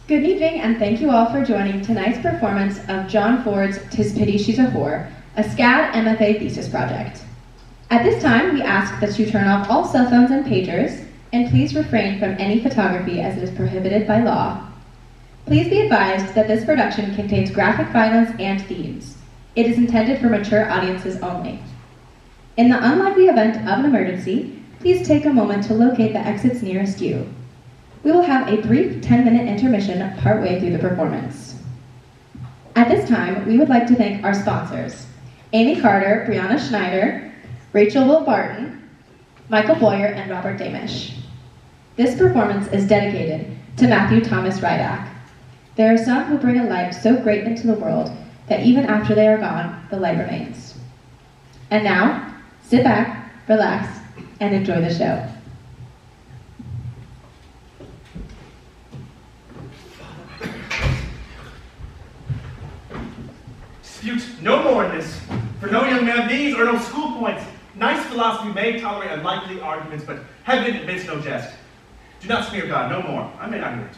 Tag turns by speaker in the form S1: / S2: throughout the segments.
S1: Good evening, and thank you all for joining tonight's performance of John Ford's "'Tis Pity She's a Whore," a SCAD MFA thesis project. At this time, we ask that you turn off all cell phones and pagers, and please refrain from any photography as it is prohibited by law. Please be advised that this production contains graphic violence and themes. It is intended for mature audiences only. In the unlikely event of an emergency, please take a moment to locate the exits nearest you. We will have a brief 10-minute intermission partway through the performance. At this time, we would like to thank our sponsors, Amy Carter, Brianna Schneider, Rachel Will Barton, Michael Boyer, and Robert Damish. This performance is dedicated to Matthew Thomas Rydak. There are some who bring a light so great into the world that even after they are gone, the light remains. And now, sit back, relax, and enjoy the show.
S2: Dispute no more in this. For no young man these are no school points. Nice philosophy may tolerate unlikely arguments, but heaven admits no jest. Do not smear God, no more. I may not hear it.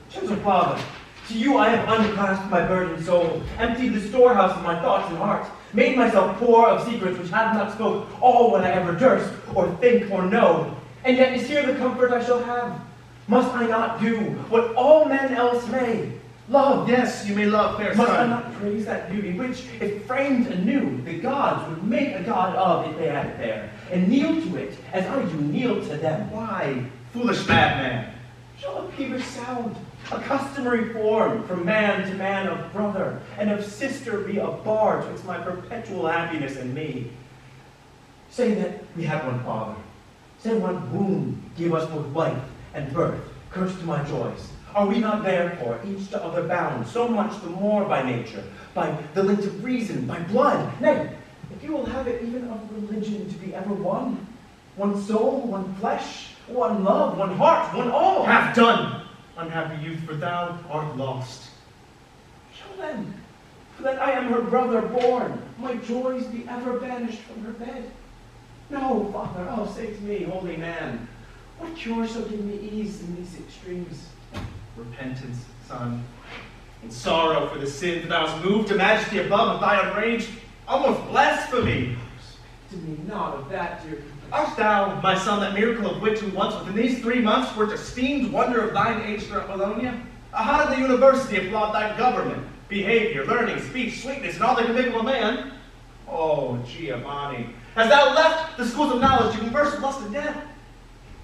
S3: Chosen Father, to you I have unclasped my burdened soul, emptied the storehouse of my thoughts and heart, made myself poor of secrets which have not spoke all what I ever durst, or think, or know. And yet is here the comfort I shall have. Must I not do what all men else may? Love.
S2: Yes, you may love, fair
S3: Must
S2: son.
S3: I not praise that beauty which, if framed anew, the gods would make a god of if they had it there, and kneel to it as I do kneel to them?
S2: Why, foolish madman?
S3: Shall a peevish sound, a customary form, from man to man of brother and of sister be a bar twixt my perpetual happiness and me? Say that we had one father, say one womb gave us both life and birth, curse to my joys. Are we not therefore each to other bound, so much the more by nature, by the link of reason, by blood? Nay, if you will have it even of religion to be ever one, one soul, one flesh, one love, one heart, one all.
S2: Have done, unhappy youth, for thou art lost.
S3: Shall then, for that I am her brother born, my joys be ever banished from her bed? No, Father, oh, say to me, holy man, what cure shall give me ease in these extremes?
S2: Repentance, son, and sorrow for the sin, for thou hast moved to majesty above of thy outrage, almost blasphemy.
S3: Speak to me not of that, dear.
S2: Art thou, my son, that miracle of which who once within these 3 months wert esteemed wonder of thine age throughout Bologna? How did the university applaud thy government, behavior, learning, speech, sweetness, and all that can make of a man? Oh, Giovanni, hast thou left the schools of knowledge to converse with lust and death?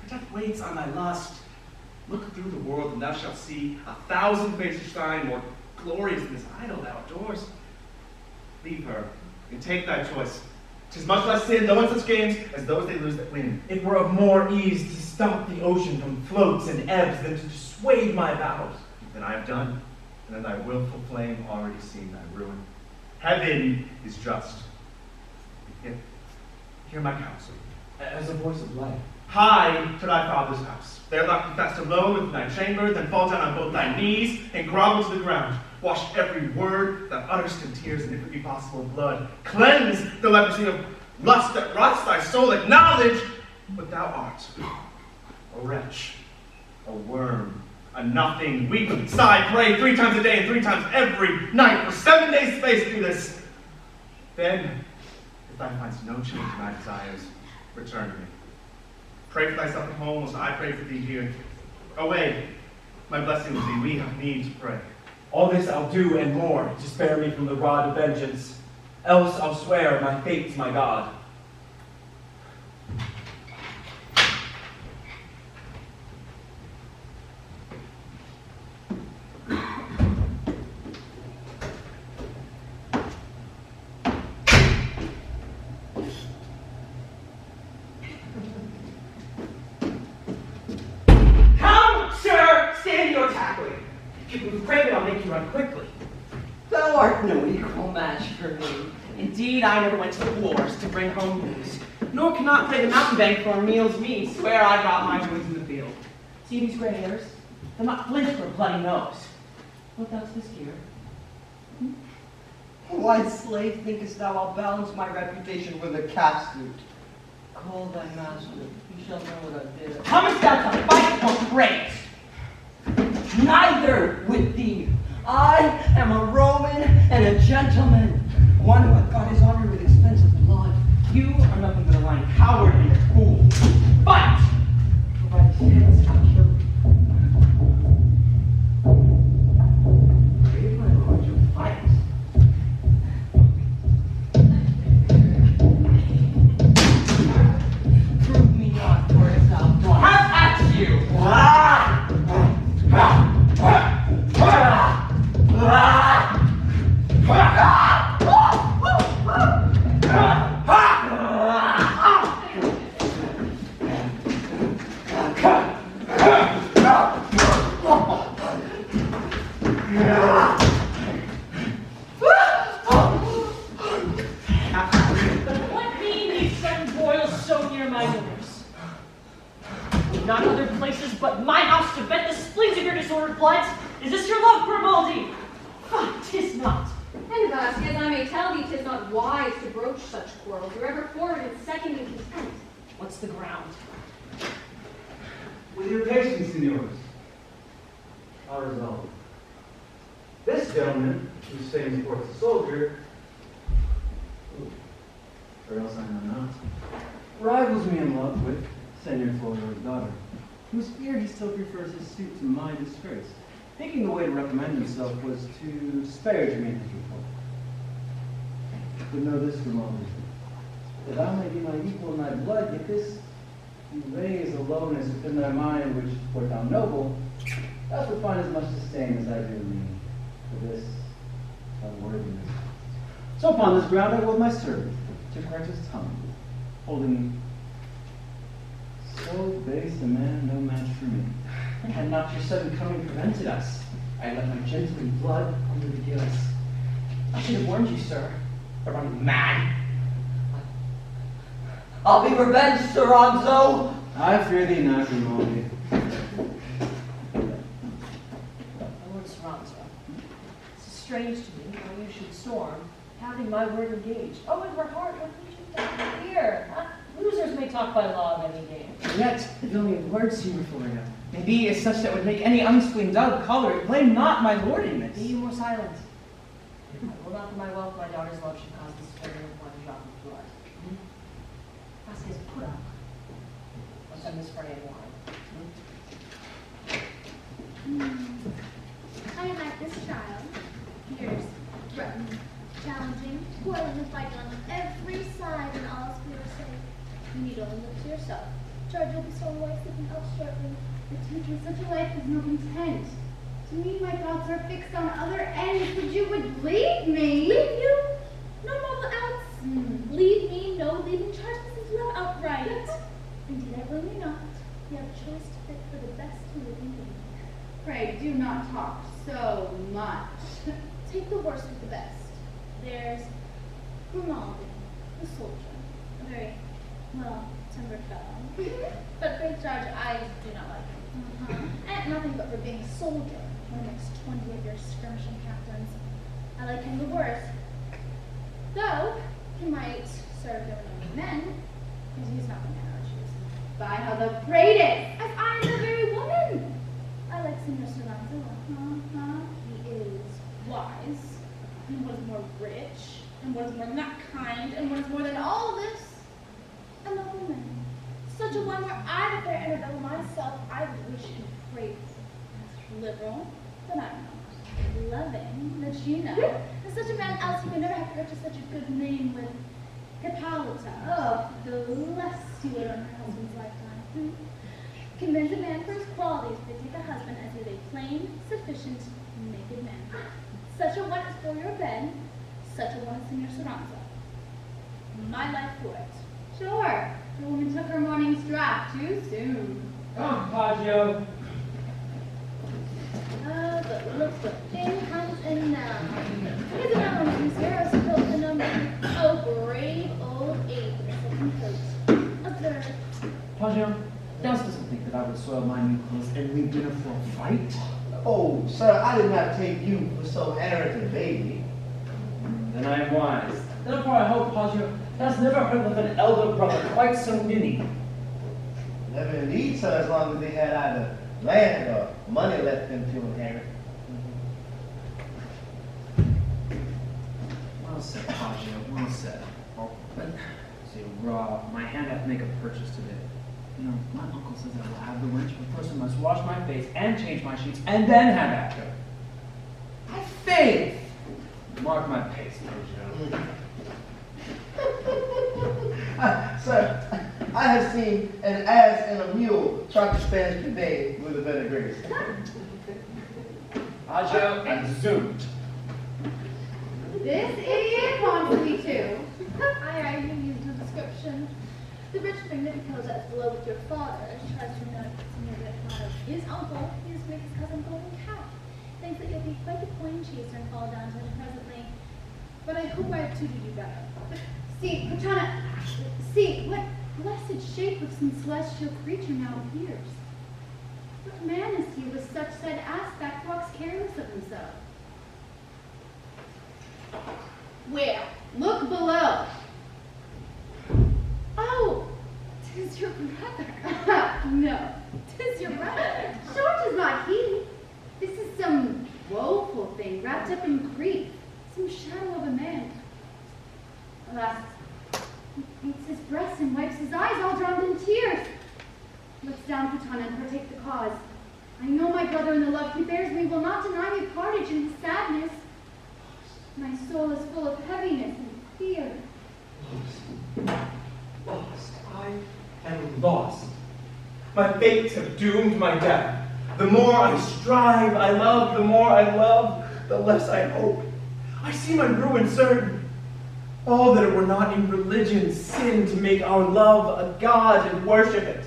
S2: For death waits on thy lust. Look through the world, and thou shalt see 1,000 faces shine more glorious than this idol thou adores. Leave her, and take thy choice. 'Tis much less sin, though in such games, as those they lose that win.
S3: It were of more ease to stop the ocean from floats and ebbs than to dissuade my vows.
S2: Then I have done, and in thy willful flame already seen thy ruin. Heaven is just. Yet, hear my counsel.
S3: As a voice of life.
S2: Hie to thy father's house. There lock thee fast alone within thy chamber, then fall down on both thy knees, and grovel to the ground. Wash every word that utterest in tears, and if it be possible, blood. Cleanse the leprosy of lust that rots thy soul. Acknowledge what thou art. A wretch, a worm, a nothing. Weep, sigh, pray 3 times a day and 3 times every night for 7 days' space. Do this. Then, if thou findest no change in thy desires, return to me. Pray for thyself at home, whilst I pray for thee here. Away, my blessing with thee. We have need to pray.
S3: All this I'll do and more to spare me from the rod of vengeance. Else I'll swear my fate's my God. Quickly.
S4: Thou art no equal match for me. Indeed, I never went to the wars to bring home news, nor cannot play the mountebank for a meal's meat. Swear I got my woods in the field. See these gray hairs? They'll not flinch for a bloody nose. What doubts this gear?
S5: Why, slave, thinkest thou I'll balance my reputation with a catsuit? Call thy master, he shall know what I did.
S4: Comest thou to fight or great? Neither
S5: honored with thee. I am a Roman and a gentleman, one who hath got his honor with expensive blood.
S4: You are nothing but a lying coward and a fool. Fight! Provide his hands I'll kill you. Brave, my lord, you fight.
S5: Prove me not, for if thou dost.
S4: Have at you!
S6: What mean these sudden boils so near my doors? Not other places but my house to vent the spleens of your disordered blood? Is this your love, Grimaldi? Ah, 'tis not.
S7: And thus, as I may tell thee, 'tis not wise to broach such quarrels, or ever forward in second in contempt.
S6: What's the ground?
S8: With your patience, senors, I'll resolve. This gentleman, who stands forth a soldier, or else I know not, rivals me in love with Senor Florida's daughter, whose fear he still prefers his suit to my disgrace. Thinking the way to recommend himself was to disparage me in his report. But know this, Grimaldi, that I may be my equal in thy blood, yet this you raise a lowness within thy mind, which, wert thou noble, thou would find as much disdain as I do me for this unworthiness. So upon this ground I will my servant to correct his tongue, holding so base a man no match for me. Had not your sudden coming prevented us, I let my gentleman blood under the gills.
S4: I should have warned you, sir. But running mad.
S5: I'll be revenged, Sir Anzo.
S8: I fear thee not, Grimaldi.
S6: My Lord Saranzo, it's strange to me how you should storm, having my word engaged. Oh, in her heart, what you should down here? Huh? Losers may talk by law of any game.
S4: Yet, if only a word, Senor Florida, may be as such that would make any unspleen dove color it, blame not my lord in this.
S6: Be you more silent. I will not for my wealth, my daughter's love should cause the spilling of one drop of blood. Vasquez, put up. I'll send this spray and wine.
S9: I am like this child, fierce, threatening, challenging, toiling and fighting on every side, and all's for your sake. You need only look to yourself. George will be so wise sleeping up shortly. But taking such a life is no content. To me, my thoughts are fixed on other ends, but you would leave me. Leave you? No noble else. Leave me, no leaving charge, this is love outright. Indeed, I really not. You have choice to fit for the best to live in me.
S1: Pray do not talk so much.
S9: Take the worst with the best. There's Grimaldi, the soldier, a very, well, timber fellow. But great charge, I do not like him. And nothing but for being a soldier, one amongst 20 of your skirmishing captains. I like him the worst. Though, he might serve your own men, because he's not the man I would choose.
S1: By how the greatest!
S9: As I am the very woman! I like Senor Saranzo. He is wise, and what is more rich, and what is more than that kind, and what is more than all this, a nobleman. Such a one where I would bear Annabelle myself, I would wish and pray for. Liberal, but I'm not. Loving, that you know. And such a man else who could never have purchased such a good name with Hippolyta. Oh, bless you would on her husband's lifetime. Commend a man for his qualities, but take a husband as is a plain, sufficient, naked man. Such a one is for your bed, such a one is Senor Saranzo. My life for it.
S1: Sure, the woman took her morning's draught too soon.
S4: Come, Paggio.
S9: But look, in comes in now. Here's an album from Zero Spill the number. Oh, brave old ape in a silken coat. Observe.
S4: Paggio, thou doesn't think that I would soil my new clothes and leave dinner for a fight?
S3: Oh, sir, I did not take you for so errant a baby.
S4: Then I am wise. Therefore I hope, Paggio, thou'st never heard of an elder brother quite so ninny.
S3: Never indeed, sir, as long as they had either land or money left them to inherit.
S8: said, Claudia, well said. Oh, but, see, my hand hath make a purchase today. You know, my uncle says I will have the wench, but first I must wash my face and change my sheets, and then have at her. Have faith! Mark my pace, Mojo.
S10: Sir, I have seen an ass and a mule try to Spanish convey with a better grace.
S8: Ajo and zoomed.
S9: This idiot wants me to. I used the description. The rich magnifico's as below with your father tries to know that his uncle is with his cousin Golden Cat. Thinks that you'll be quite a coin chaser and fall down to him presently. But I hope I have tutored you better. See, Patana, see, what blessed shape of some celestial creature now appears? What man is he with such said aspect walks careless of himself? Where? Look below. Oh, 'tis your brother. No, 'tis your brother. Sure 'tis not he. This is some woeful thing wrapped up in grief, some shadow of a man. Alas, he beats his breast and wipes his eyes, all drowned in tears. Looks down, Putana, and partake the cause. I know my brother in the love he bears me will not deny me partage in his sadness. My soul is full of heaviness and fear.
S3: Lost. I am lost. My fates have doomed my death. The more I strive, I love. The more I love, the less I hope. I see my ruin certain. Oh, that it were not in religion's sin to make our love a god and worship it.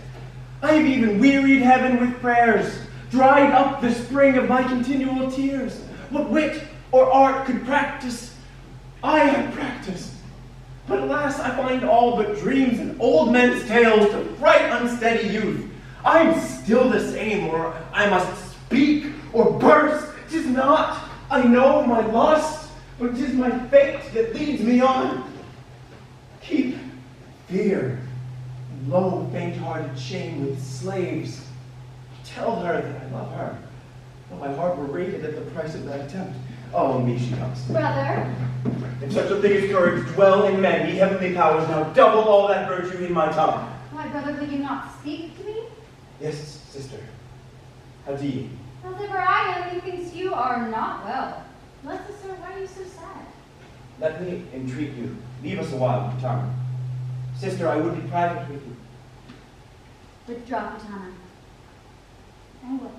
S3: I have even wearied heaven with prayers, dried up the spring of my continual tears. What wit or art could practice, I have practiced. But alas, I find all but dreams and old men's tales to fright unsteady youth. I am still the same, or I must speak or burst. 'Tis not, I know, my lust, but 'tis my fate that leads me on. Keep fear and low, faint-hearted shame with slaves. Tell her that I love her, though my heart were rated at the price of that attempt. Oh, me she comes.
S9: Brother,
S3: If such a thing as courage dwell in men, ye heavenly powers, now double all that virtue in my tongue.
S9: my brother, will you not speak to me?
S3: Yes, sister. How do ye?
S9: As ever I am, methinks you are not well. Bless us, sir, why are you so sad?
S3: Let me entreat you. Leave us a while, Putana. Sister, I would be private with you.
S9: Withdraw, Putana. I will.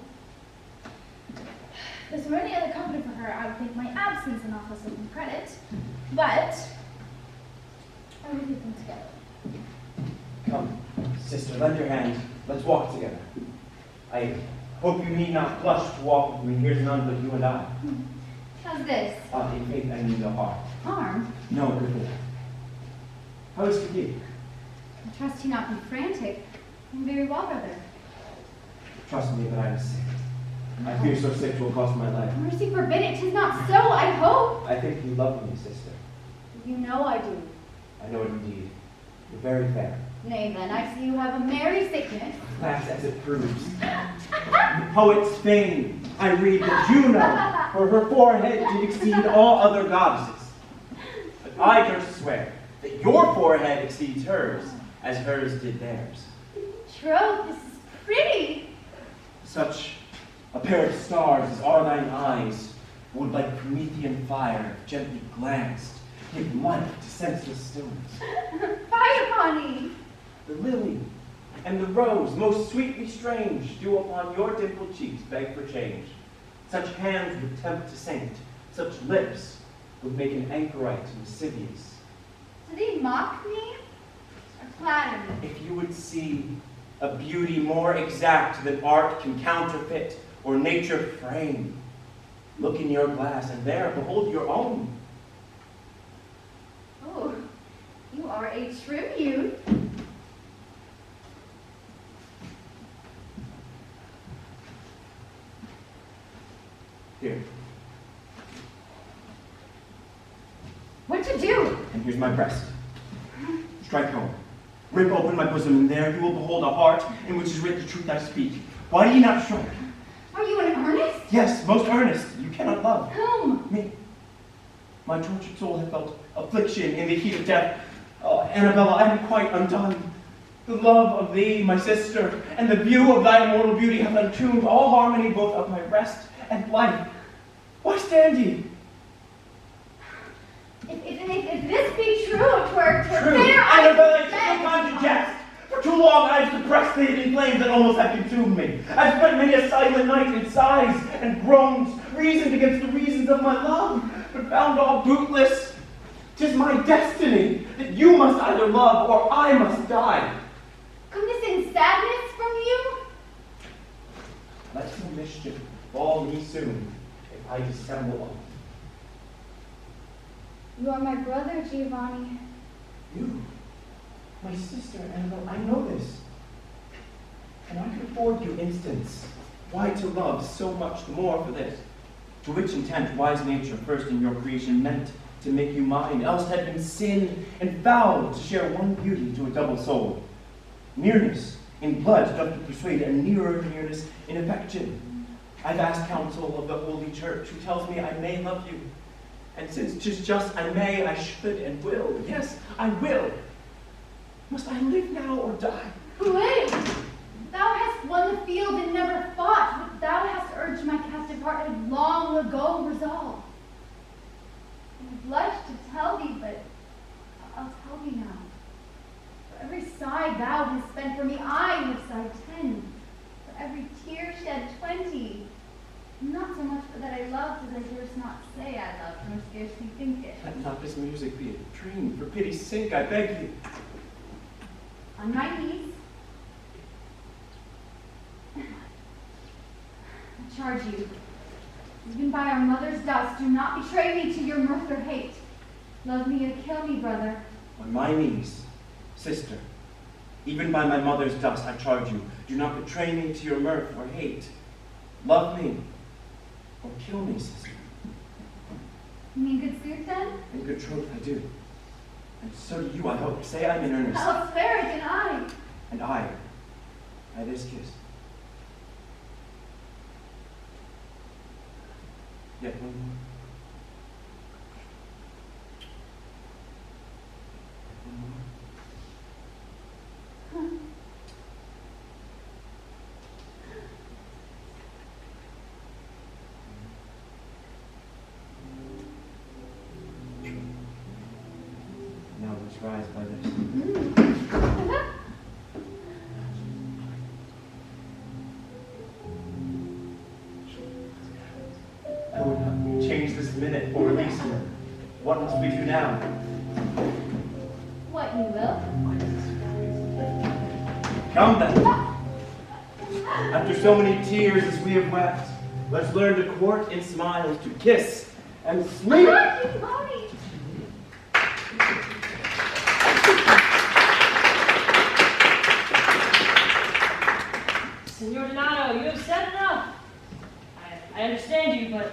S9: If there were any other company for her, I would think my absence an awful certain credit, but I would leave them together.
S3: Come, sister, lend your hand. Let's walk together. I hope you need not blush to walk with me. Here's none but you and I.
S9: How's this?
S3: In faith, I mean no harm.
S9: Harm?
S3: No, good for that. How is it you?
S9: I trust you not be frantic. I'm very well, brother.
S3: Trust me that I am sick. I fear so sick 'twill cost my life.
S9: Mercy forbid it, 'tis not so, I hope.
S3: I think you love me, sister.
S9: You know I do.
S3: I know it indeed. You're very fair.
S9: Nay then, I see you have a merry sickness.
S3: That's as it proves. In poet's fame, I read that Juno, for her forehead, did exceed all other goddesses. But I durst swear that your forehead exceeds hers, as hers did theirs.
S9: Troth, this is pretty.
S3: Such a pair of stars as are thine eyes would, like Promethean fire, if gently glanced, give life to senseless stillness.
S9: Fire upon ye.
S3: The lily and the rose, most sweetly strange, do upon your dimpled cheeks beg for change. Such hands would tempt a saint, such lips would make an anchorite lascivious.
S9: Do they mock me or flatter me?
S3: If you would see a beauty more exact than art can counterfeit or nature frame, look in your glass and there behold your own.
S9: Oh, you are a trim youth.
S3: Here,
S9: What to do?
S3: and here's my breast. Strike home. Rip open my bosom, and there you will behold a heart in which is writ the truth I speak. Why do ye not strike?
S9: Are you in earnest?
S3: Yes, most earnest. You cannot love
S9: Whom?
S3: me. My tortured soul had felt affliction in the heat of death. Oh, Annabella, I am quite undone. The love of thee, my sister, and the view of thy immortal beauty have entombed all harmony both of my rest and life. Why stand ye?
S9: If this be true, twere
S3: True.
S9: fair
S3: Annabella, it's
S9: I
S3: no time to jest. For too long I have suppressed the hidden flames that almost have consumed me. I've spent many a silent night in sighs and groans, reasoned against the reasons of my love, but found all bootless. 'Tis my destiny that you must either love or I must die.
S9: Come this in sadness from you?
S3: Let some mischief befall me soon, if I dissemble all.
S9: You are my brother, Giovanni.
S3: You, my sister Annabelle, I know this. And I can afford you instance. Why to love so much the more for this? To which intent wise nature first in your creation meant to make you mine, else had been sin and foul to share one beauty to a double soul. Nearness in blood doth to persuade a nearer nearness in affection. I've asked counsel of the Holy Church, who tells me I may love you. And since 'tis just I may, I should and will. Yes, I will. Must I live now or die?
S9: Wait! Thou hast won the field and never fought, but thou hast urged my captive heart and long ago resolved. I blush to tell thee, but I'll tell thee now. For every sigh thou hast spent for me, I have sighed 10. For every tear shed 20. Not so much for that I loved as I durst not say I loved, nor scarcely think it.
S3: Let not this music be a dream. For pity's sake, I beg you.
S9: On my knees, I charge you, even by our mother's dust, do not betray me to your mirth or hate. Love me or kill me, brother.
S3: On my knees, sister, even by my mother's dust, I charge you, do not betray me to your mirth or hate. Love me or kill me, sister.
S9: You mean good sooth, then?
S3: In good truth, I do. And so do you, I hope. Say I'm in earnest.
S9: How fair it can I.
S3: And I this kiss. Yet one more. One more. Now let's rise by this. I would not change this minute for release. What must we do now?
S9: What you will.
S3: Come then. After so many tears as we have wept, let's learn to court in smiles, to kiss and sleep.
S6: Signor Donato, you have said enough. I understand you, but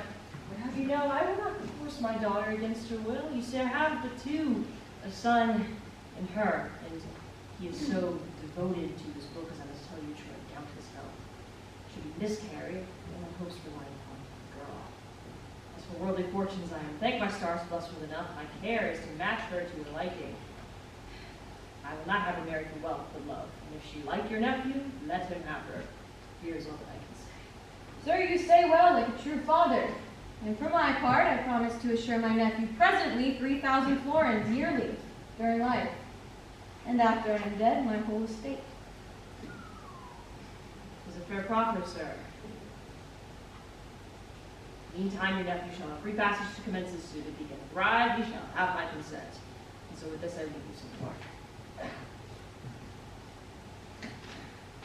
S6: would have you know, I will not force my daughter against her will. You see, I have but two, a son and her, and he is so devoted to his book, as I must tell you, to doubt his health. Should he miscarry, then my hopes rely upon the girl. As for worldly fortunes, I am, thank my stars, blessed with enough. My care is to match her to her liking. I will not have her marry for wealth, but love. And if she like your nephew, let him have her. Here is all that I can say.
S1: Sir, you say well, like a true father. And for my part, I promise to assure my nephew presently 3,000 florins yearly during life. And after I am dead, my whole estate.
S6: Is a fair proffer, sir. Meantime, your nephew shall have free passage to commence his suit. If he can thrive, he shall have my consent. And so with this, I leave you some more.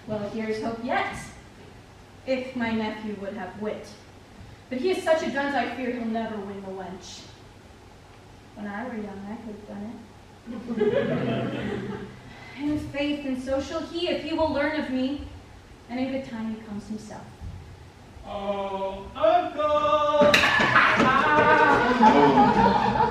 S1: Well, here is hope yet, if my nephew would have wit. But he is such a dunce, I fear he'll never win the wench. When I were young, I could have done it. And with faith, and so shall he, if he will learn of me, and in good time he comes himself.
S11: Oh, Uncle!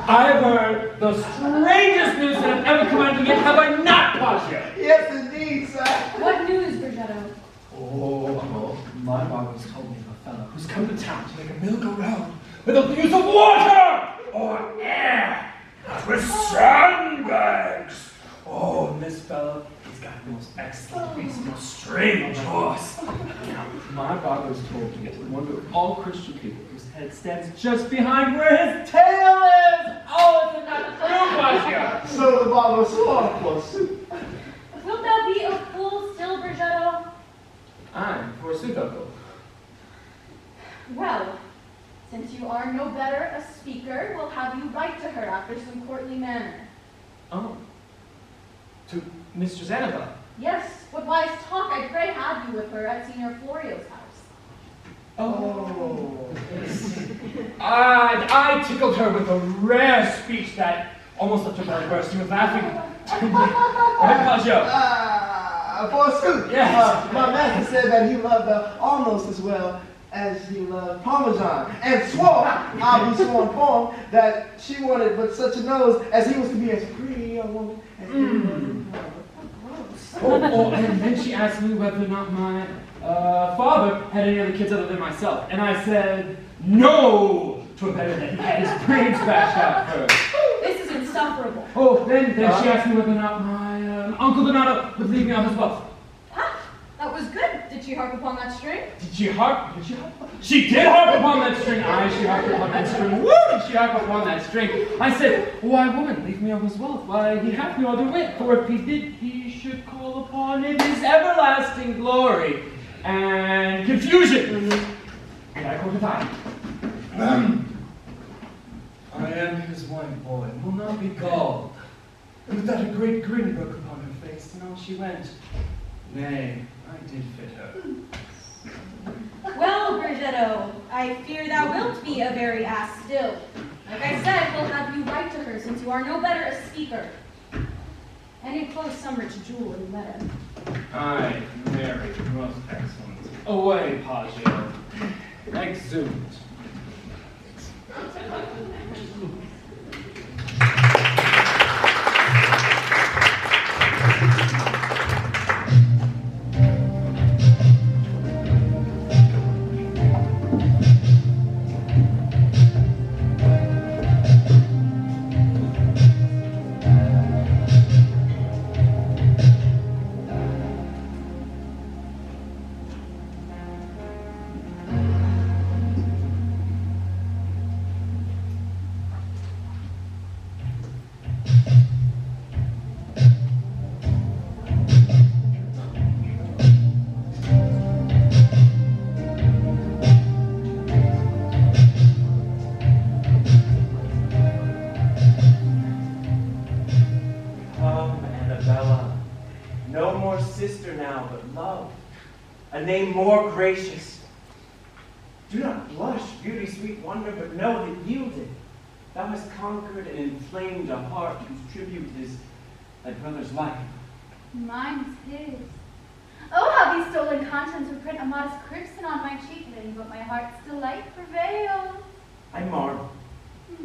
S11: I've heard the strangest news that have ever come out of me yet, have I not, Pasha?
S10: Yes, indeed, sir.
S1: What news, Brigetto?
S11: Oh, Uncle, my father's told me of a fellow who's come to town to make a mill go round with abuse of water or air, not with sandbags. Oh, and this fellow, he's got the most excellent beast, the most strange horse. Now, my father was told me to wonder of all Christian people whose head stands just behind where his tail is. Oh, isn't that true, Vasya?
S10: So the bottle of swan, forsooth.
S7: Wilt thou be a fool still, Brigetto?
S11: I'm forsooth, uncle.
S7: Well, since you are no better a speaker, we'll have you write to her after some courtly manner.
S11: Oh. To Mistress Annabelle.
S7: Yes, what wise talk I pray have you with her at Signor Florio's house.
S11: Oh. I tickled her with a rare speech that almost left her belly bursting with laughing. Right, Pasha?
S10: Forsooth.
S11: Yes.
S10: My master said that he loved almost as well as he loved Parmesan, and swore, I'll be sworn for him, that she wanted but such a nose as he was to be as pretty a woman as he was.
S11: Oh, and then she asked me whether or not my father had any other kids other than myself. And I said, no, to a better that he had his brains bashed out first.
S7: This is insufferable.
S11: Oh, then she asked me whether or not my Uncle Donato would leave me all his wealth.
S7: Huh? That was good. Did she harp upon that string?
S11: Did she harp? She did harp upon that string. Aye, she harped upon that string. Woo! Did she harp upon that string? I said, why, woman, leave me all his wealth. Why, he hath no other wit, for if he did, he should call upon it his everlasting glory and confusion. And I quoted I am his wife, boy, and will not be galled. And with that a great grin broke upon her face, and on she went. Nay, I did fit her.
S7: Well, Brigetto, I fear thou wilt be a very ass still. Like I said, we'll have you write to her, since you are no better a speaker. And enclose some rich jewel in the letter.
S11: Aye, very most excellent. Away, Paggio. Exude.
S3: No more sister now, but love, a name more gracious. Do not blush, beauty, sweet wonder, but know that yielded, thou hast conquered and inflamed a heart whose tribute is thy brother's life.
S9: Mine is his. Oh, how these stolen contents would print a modest crimson on my cheekling, but my heart's delight prevails.
S3: I marvel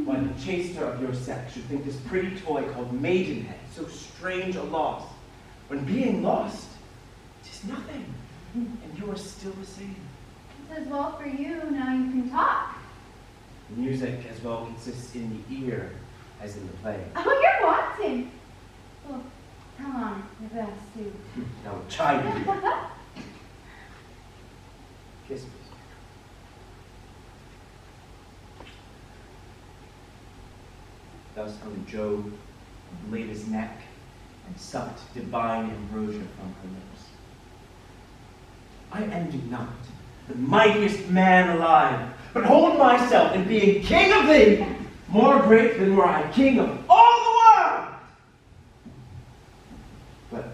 S3: why the chaster of your sex should think this pretty toy called maidenhead so strange a loss, when being lost, 'tis nothing, and you are still the same.
S9: It says well for you, now you can talk.
S3: Music as well consists in the ear as in the play.
S9: Oh, you're wanting. Oh, come on, your best suit.
S3: Now chide me. Kiss me. Thus hung Job, laid his neck, and sucked divine ambrosia from her lips. I envy not the mightiest man alive, but hold myself in being king of thee, more great than were I king of all the world. But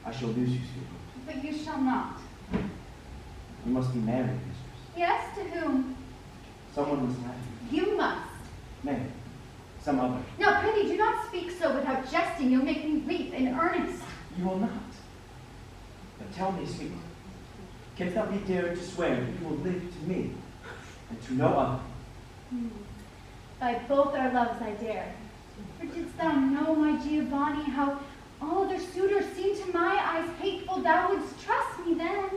S3: I shall lose you, sweetheart.
S9: But you shall not.
S3: You must be married, mistress.
S9: Yes, to whom?
S3: Someone must have you.
S9: You must.
S3: Nay, some other.
S9: No, prithee, do not speak so without jesting. You'll make me weep in earnest.
S3: You will not. But tell me, sweetheart, canst thou be dared to swear that you will live to me and to no other?
S9: By both our loves I dare. For didst thou know, my Giovanni, how all other suitors seem to my eyes hateful, thou wouldst trust me then.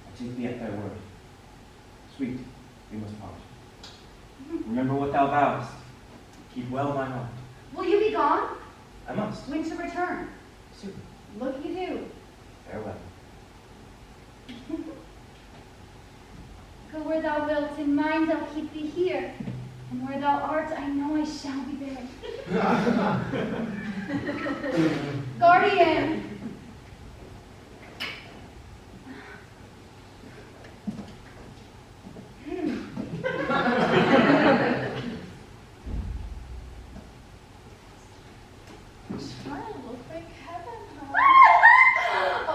S3: I take thee at thy word. Sweet, we must part. Remember what thou vowest. Keep well my heart.
S9: Will you be gone?
S3: I must.
S9: When to return?
S3: Soon.
S9: Look you do.
S3: Farewell.
S9: Go where thou wilt, in mind I'll keep thee here. And where thou art, I know I shall be there. Guardian!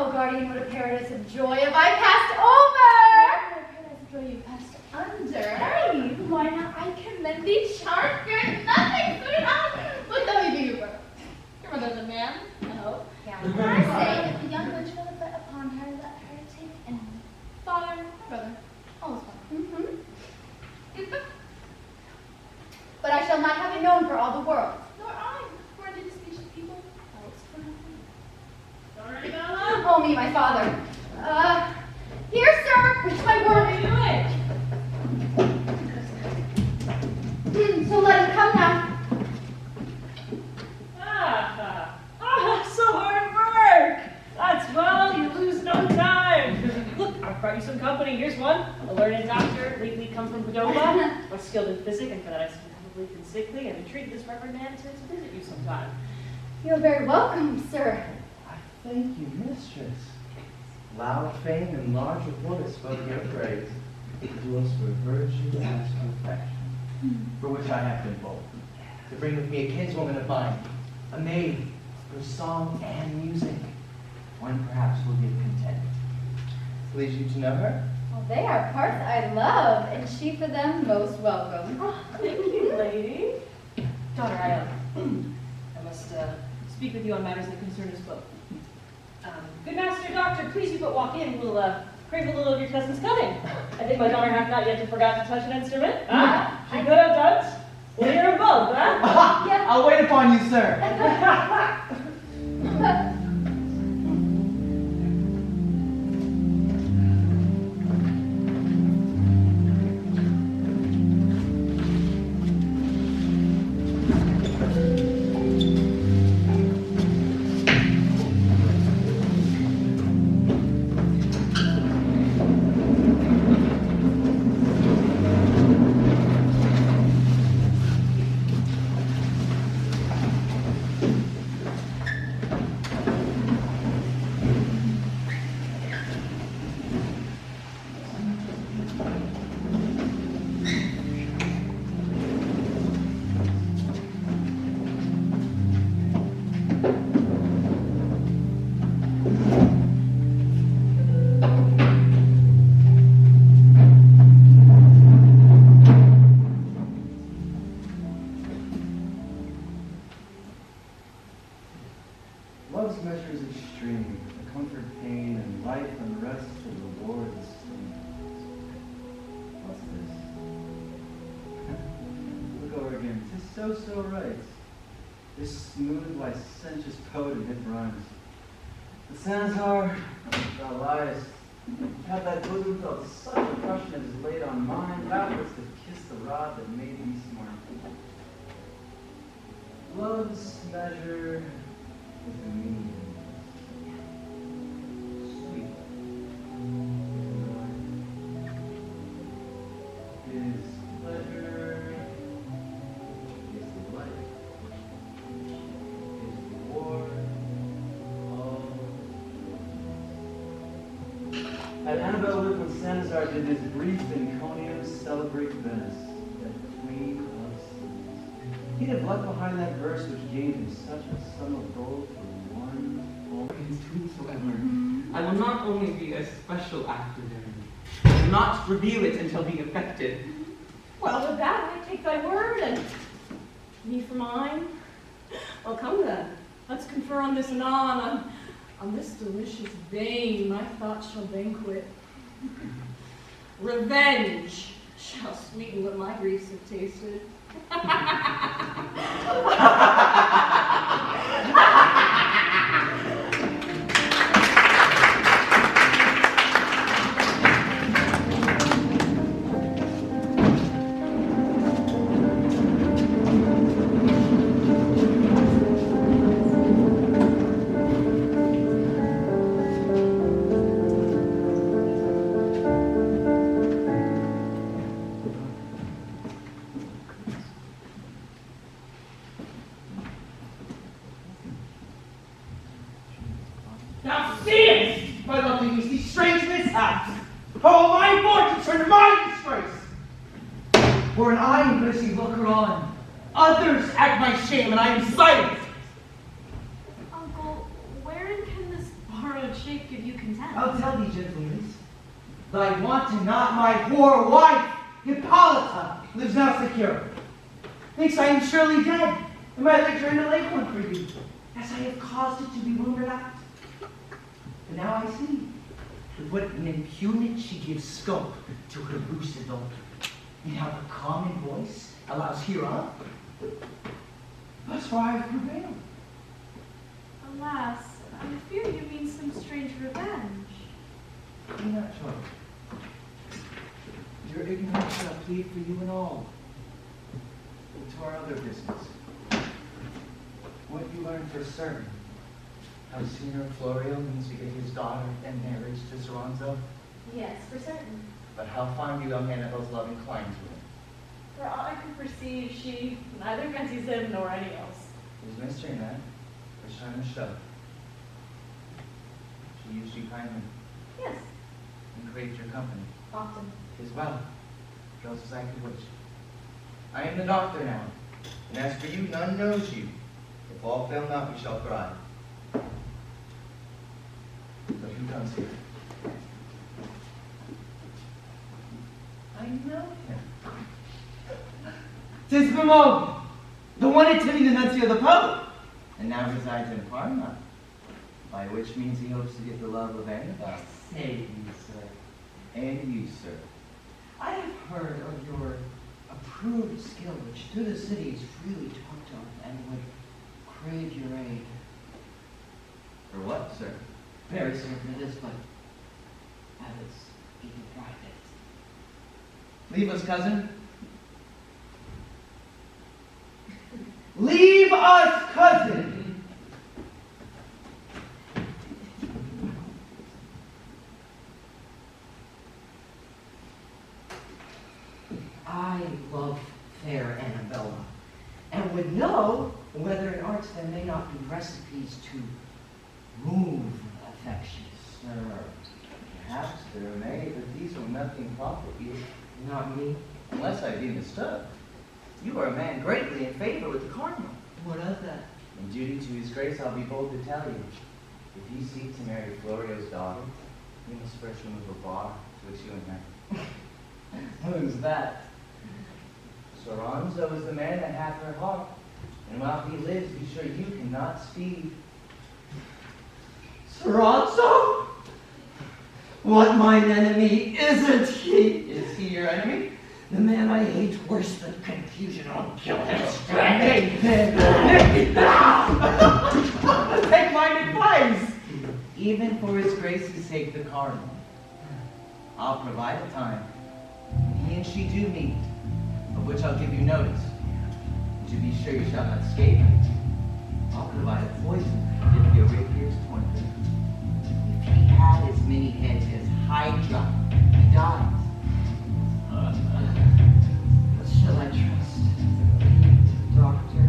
S9: Oh, Guardian, what a paradise of joy have I passed over! What a paradise of joy you passed under. Why not? I commend thee, charm, fear nothing, sweetheart. Look, let me be your brother. Your brother's a man, I hope. Yeah. I say, if the young witch will bet upon her, let her take and father, my brother, all is well. Mm-hmm. But I shall not have it known for all the world. Nor I, for under the speech of people, else for nothing. Oh, me, my father. Here, sir, it's my word. So let him come now.
S6: So hard work. That's well, you lose no time. Look, I've brought you some company. Here's one, a learned doctor, lately come from Padova, but skilled in physics and phonetics, probably been sickly, and entreated this reverend man to visit you sometime.
S9: You're very welcome, sir.
S3: Thank you, mistress. Loud fame and large report has spoken your praise. Do us for virtue and perfection, for which I have been bold. To bring with me a kinswoman of mine, a maid for song and music. One perhaps will give content. Please you to know her?
S9: Well, they are parts I love, and she for them most welcome.
S6: Oh, thank you, lady. Daughter, I must speak with you on matters that concern us both. Good master doctor, please you but walk in. We'll crave a little of your cousin's cutting. I think my daughter hath not yet forgot to touch an instrument. She could have done. We'll hear them both, huh?
S9: Yeah.
S3: I'll wait upon you, sir. Love's measure is extreme, the comfort, pain, and life unrest, the reward and sting. What's this? Look over again. 'Tis so right. This smooth, licentious poet and hit rhymes. But Sanzar, thou liest. Had thy bosom felt such oppression as is laid on mine, thou wouldst have kissed the rod that made me smart. Love's measure is the meaning. Sweet. His pleasure is delight. His reward, all. Had Annabelle lived when Sanazar did his brief Encomium celebrate Venice, that queen of cities, he'd have left behind that verse which gained him such a sum of gold for one whole.
S4: Whosoever, I will not only be a special actor therein, I will not reveal it until being affected.
S6: Well, with that, I take thy word, and me for mine. Well, come then. Let's confer on this anon, on this delicious vein my thoughts shall banquet. Revenge shall sweeten what my griefs have tasted.
S3: for my disgrace.
S5: For an I am Gracie looker on. Others act my shame, and I am silent.
S6: Uncle, wherein can this borrowed shape give you content?
S5: I'll tell thee, gentle niece. Thy wanton, not my whore wife, Hippolyta, lives now secure. Thinks I am surely dead, and my legs are in the lake one for you, as I have caused it to be murmured out. And now I see, with what an impunity she gives scope to her loose adultery, and how the common voice allows hereof. Thus far I have prevailed.
S6: Alas, I fear you mean some strange revenge.
S5: Be not troubled. Your ignorance shall plead for you and all. But to our other business. What you learn for certain, how Senior Florio means to get his daughter in marriage to Soranzo?
S6: Yes, for certain.
S5: But how fond you young Annabelle's love inclines to him?
S6: For all I could perceive, she neither fancies him nor any else.
S5: There's mystery in that, which time will show. She used you kindly
S6: Yes,
S5: and craved your company.
S6: often.
S5: 'Tis well, just as I could wish. I am the doctor now, and as for you, none knows you. If all fail not, we shall thrive. But who comes here? I know him. 'Tis Grimaud, the one attending the nuncio of the Pope, and now resides in Parma, by which means he hopes to get the love of Annabelle. Say you, sir. And you, sir. I have heard of your approved skill, which through the city is freely talked of, and would crave your aid. For what, sir? Very certain it is, but have it speaking private. Leave us, cousin. Leave us, cousin! I love fair Annabella, and would know whether in arts there may not be recipes to move affections. Sir, perhaps there may, but these will nothing profit you. Not me. Unless I be mistook. You are a man greatly in favor with the cardinal. What of that? In duty to his grace, I'll be bold to tell you. If you seek to marry Florio's daughter, you must first remove a bar betwixt you and her. Who's that? Soranzo is the man that hath her heart, and while he lives, be sure you cannot speed. Soranzo? What mine enemy isn't he? Is he your enemy? The man I hate worse than confusion. I'll kill him straight. Take my advice. Even for his grace's sake, the cardinal. I'll provide a time. He and she do meet, of which I'll give you notice. To be sure you shall not escape. I'll provide a poison if your rapier's pointed. If he had as many heads as Hydra, he dies. What shall I trust? Doctor?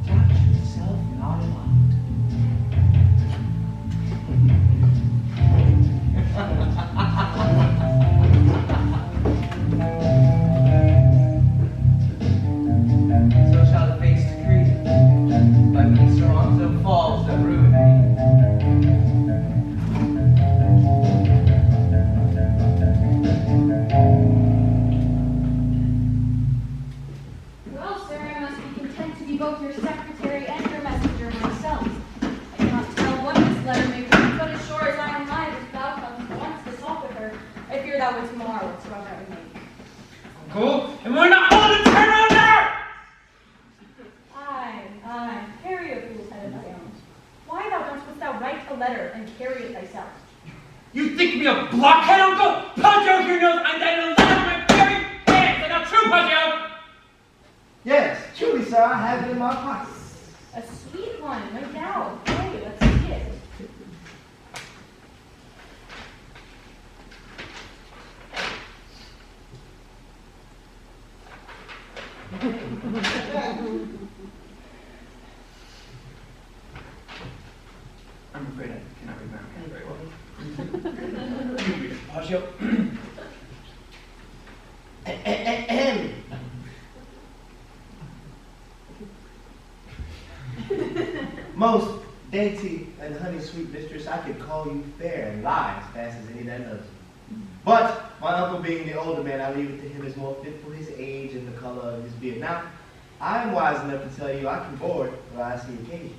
S5: Doctor himself not allowed. So shall the fates decree. By me Soranzo falls that ruin me.
S7: Well, sir, I must be content to be both your secretary and your messenger myself. I cannot tell what this letter may bring, but as sure as I am alive, if thou comes once to talk with her, I fear thou would tomorrow whatsoever I would make.
S11: Uncle, and we're not all to turn on there!
S7: Aye, carry a fool's head of thy own. Why wouldst thou write a letter and carry it thyself?
S11: You think me a blockhead, Uncle? Punch out your nose and then allow my very hands like a true punch out!
S10: Yes, truly, sir, I have it in my pocket.
S7: A sweet one, no doubt. Hey, let's see it.
S2: I'm afraid I cannot read American very well. You read it, Paggio.
S10: Most dainty and honey sweet mistress, I could call you fair and lie as fast as any that loves you. But my uncle being the older man, I leave it to him as more fit for his age and the color of his beard. Now, I am wise enough to tell you I can board where I see occasion.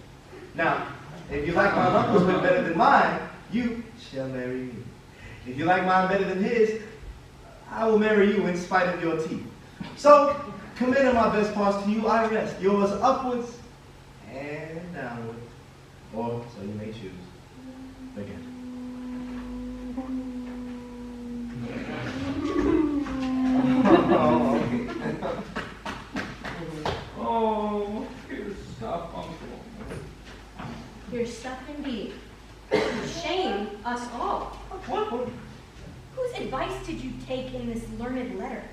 S10: Now, if you like my uncle's wit better than mine, you shall marry me. If you like mine better than his, I will marry you in spite of your teeth. So, committing my best parts to you, I rest. Yours upwards and downward. Or, so you may choose. Again.
S11: Oh, here's stuff, Uncle.
S7: Your stuff indeed. Shame us all.
S10: What?
S7: Whose advice did you take in this learned letter?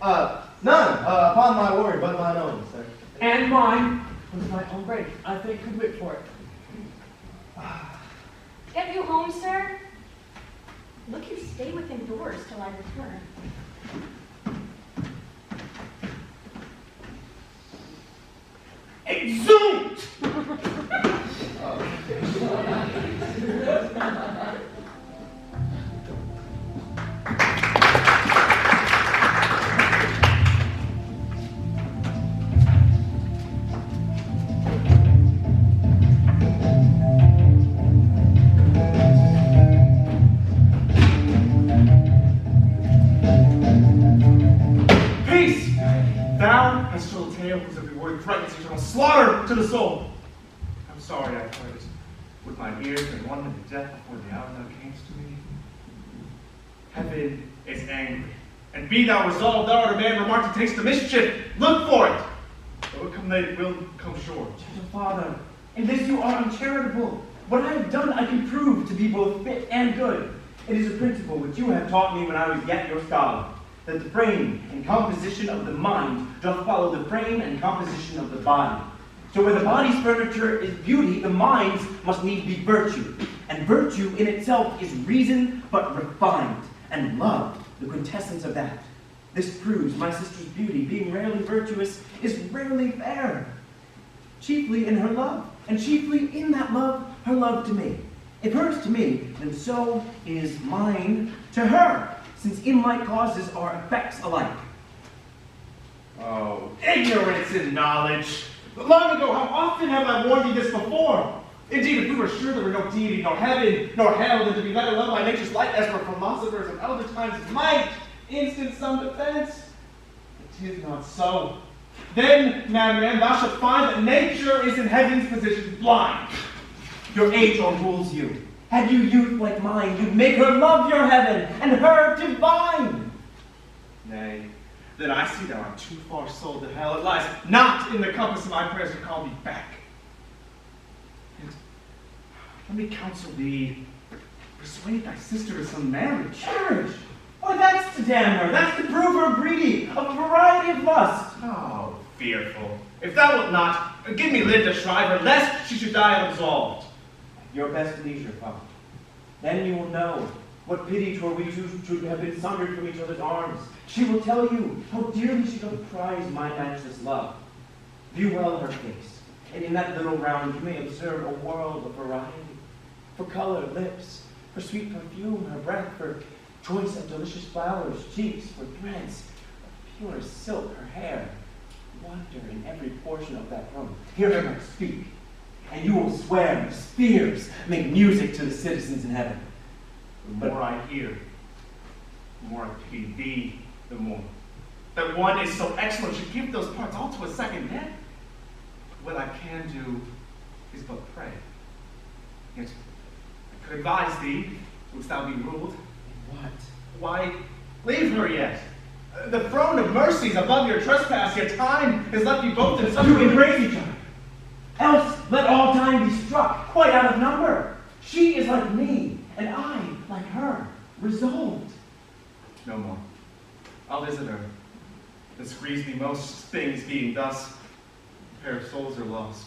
S10: None. Upon my word, but mine own, sir.
S6: And mine was my own brain. I think could wait for it.
S7: Get you home, sir? Look, you stay within doors till I return.
S11: Exeunt!
S2: Peace! Thou hast told a tale whose every word threatens eternal slaughter to the soul. I'm sorry I heard it with my ears and wanted to death before the hour thou camest to me. Heaven is angry, and be thou resolved, thou art a man remarked to taste the mischief. Look for it. Though it come late, it will come short.
S3: Gentle Father, in this you are uncharitable. What I have done I can prove to be both fit and good. It is a principle which you have taught me when I was yet your scholar, that the frame and composition of the mind doth follow the frame and composition of the body. So where the body's furniture is beauty, the mind's must need be virtue. And virtue in itself is reason, but refined, and love, the quintessence of that. This proves my sister's beauty, being rarely virtuous, is rarely fair. Chiefly in her love, and chiefly in that love, her love to me. If hers to me, then so is mine to her, since in like causes are effects alike.
S2: Oh, ignorance and knowledge. Long ago, how often have I warned thee this before? Indeed, if we were sure there were no deity, nor heaven, nor hell, than to be let alone by nature's light, as were philosophers of elder times might instant some defense. It is not so. Then, madman, thou shalt find that nature is in heaven's position blind.
S3: Your age o'errules you. Had you youth like mine, you'd make her love your heaven, and her divine.
S2: Nay, then I see thou art too far sold to hell. It lies not in the compass of my prayers to call thee back. And let me counsel thee, persuade thy sister to some marriage.
S3: Marriage? Why, that's to damn her. That's to prove her greedy of a variety of lust.
S2: Oh, fearful. If thou wilt not, give me lid to shrive her, lest she should die unabsolved.
S3: Your best leisure, Father. Then you will know what pity twere we two should have been sundered from each other's arms. She will tell you how dearly she doth prize my matchless love. View well her face, and in that little round you may observe a world of variety. For color, lips; for sweet perfume, her breath; for choice of delicious flowers, cheeks; for threads of purest silk, her hair. Wonder in every portion of that room. Hear her speak, and you will swear spheres make music to the citizens in heaven.
S2: The more I hear, the more I pity thee, the more. That one is so excellent should give those parts all to a second head. What I can do is but pray. Yet I could advise thee, wouldst thou be ruled?
S3: What?
S2: Why, leave her yet. The throne of mercy is above your trespass, yet time has left you both in such
S3: To embrace each other. Else let all time be struck, quite out of number. She is like me, and I like her, resolved.
S2: No more. I'll visit her. This grieves me most, things being thus. A pair of souls are lost.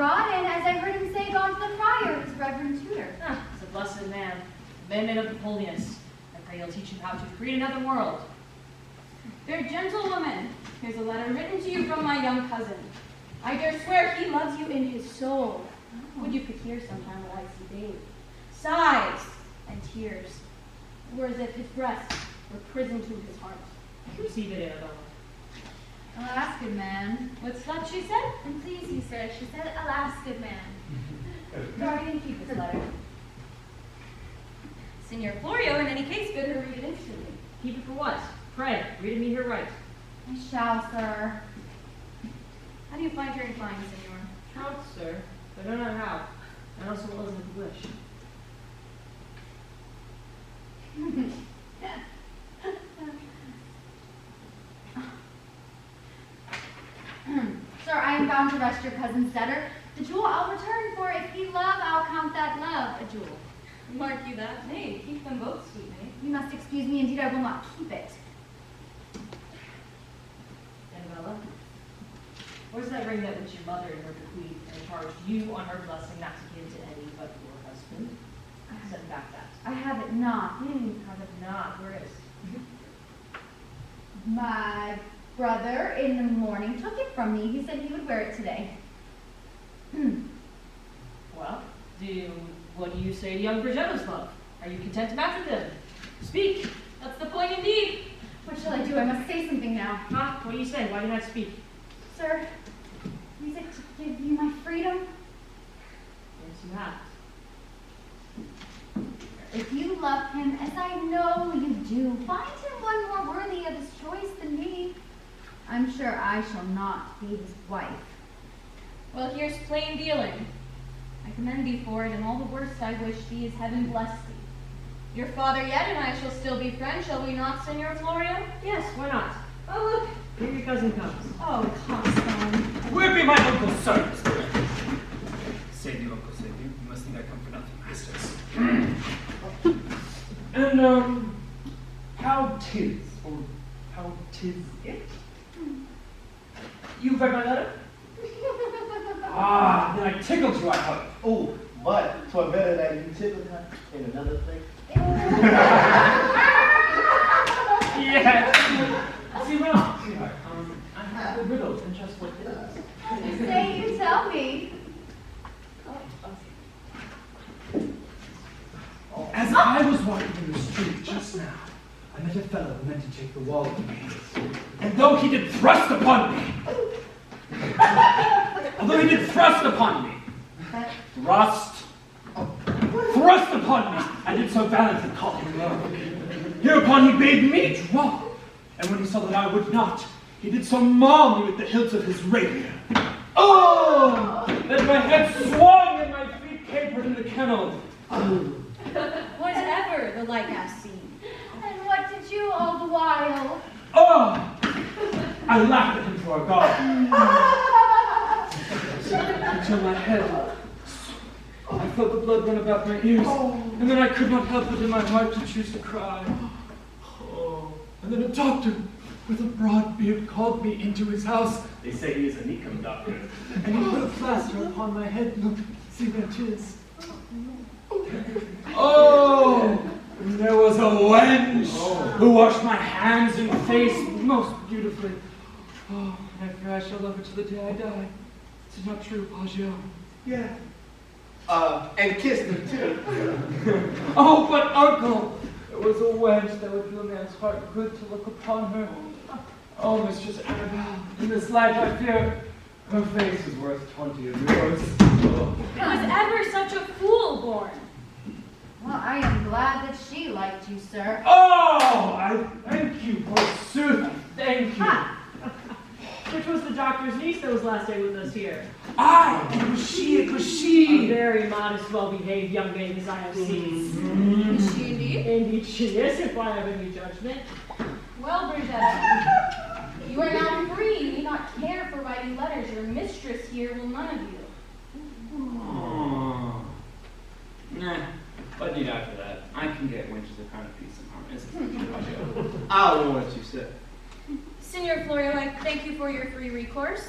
S7: abroad, and as I heard him say, gone to the friar, his reverend tutor.
S6: Ah, he's a blessed man. Man of holiness. I pray he'll teach you how to create another world.
S9: Fair gentlewoman, here's a letter written to you from my young cousin. I dare swear he loves you in his soul. Would you could hear sometime what I see daily. Sighs and tears. It were as if his breast were prison to his heart.
S6: Receive it, Annabella.
S7: Alas, good man.
S9: What's that she said?
S7: And please, you, sir, she said, alas, good man.
S9: Sorry, I didn't keep this letter. Signor Florio, in any case, bid her read it instantly.
S6: Keep it for what? Pray, read me here right.
S7: I shall, sir.
S9: How do you find her inclined, Signor?
S6: Trout, sir. But I don't know how. And also what doesn't wish.
S7: Sir, I am bound to rest your cousin's debtor. The jewel I'll return, for if he love, I'll count that love a jewel.
S9: Mark you that? Nay, keep them both, sweet maid.
S7: You must excuse me, indeed I will not keep it.
S6: Annabella, where's that ring that which your mother in her bequeathed and charged you on her blessing not to give to any but your husband? Send back that.
S7: I have it not.
S6: Have it not. Where is?
S7: My brother in the morning took it from me. He said he would wear it today.
S6: Well, what do you say to young Brigetto's love? Are you content to match with him? Speak.
S9: That's the point indeed.
S7: What shall I do? I must say something now.
S6: Huh? What do you say? Why do you not speak?
S7: Sir, is it to give you my freedom?
S6: Yes, you have.
S7: If you love him, as I know you do, find him one more worthy of his choice than me. I'm sure I shall not be his wife.
S9: Well, here's plain dealing. I commend thee for it, and all the worst I wish thee is heaven bless thee. Your father yet and I shall still be friends, shall we not, Signor Florio?
S6: Yes, why not? Oh, look. Here your cousin comes.
S9: Oh, Constance.
S11: Where be my uncle's servants? Save you, uncle, save you. You must think I come for nothing, masters. And, how 'tis, or how 'tis it? You read my letter? Ah, then I tickled you, I hope.
S10: Oh, but 'twere better that you tickled her in another place.
S11: Yes. See, well, sweetheart, I have a riddle and just what it is.
S7: Say you tell me.
S11: As I was walking in the street just now, I met a fellow who meant to take the wall from me. And though he did thrust upon me, thrust upon me, I did so valiantly call him low. Hereupon he bade me draw, and when he saw that I would not, he did so maul me with the hilts of his rapier. Oh, that my head swung and my feet capered in the kennel.
S9: Whatever the like I've seen.
S7: And what did you all the while?
S11: Oh, I laughed at him for a god. Until my head, I felt the blood run about my ears, and then I could not help it in my heart to choose to cry. Oh, and then a doctor with a broad beard called me into his house. They say he is a Nikum doctor. And he put a plaster upon my head. Look, see where it is. Oh, and there was a wench who washed my hands and face most beautifully. Oh, and I fear I shall love her to the day I die. Is it not true, Poggio?
S10: Yeah. And kissed her too.
S11: Oh, but uncle, it was a wench that would do a man's heart good to look upon her. Oh, Mistress Annabelle, in this life I fear her face is worth 20 of yours. Oh.
S9: Was ever such a fool born?
S7: Well, I am glad that she liked you, sir.
S11: Oh, I thank you, forsooth, thank you.
S7: Ha!
S6: Which was the doctor's niece that was last day with us here?
S11: Aye, it was she, it was
S6: A
S11: she.
S6: very modest, well-behaved young maiden as I have seen.
S9: Is she indeed?
S6: Indeed she is, if I have any judgment.
S9: Well, Brigetta, you are now free. You need not care for writing letters. Your mistress here will none of you.
S12: Oh. Nah, but need after that. I can get wenches of kind of peace and harmony.
S10: I don't know what you said.
S9: Signor Florio, I thank you for your free recourse.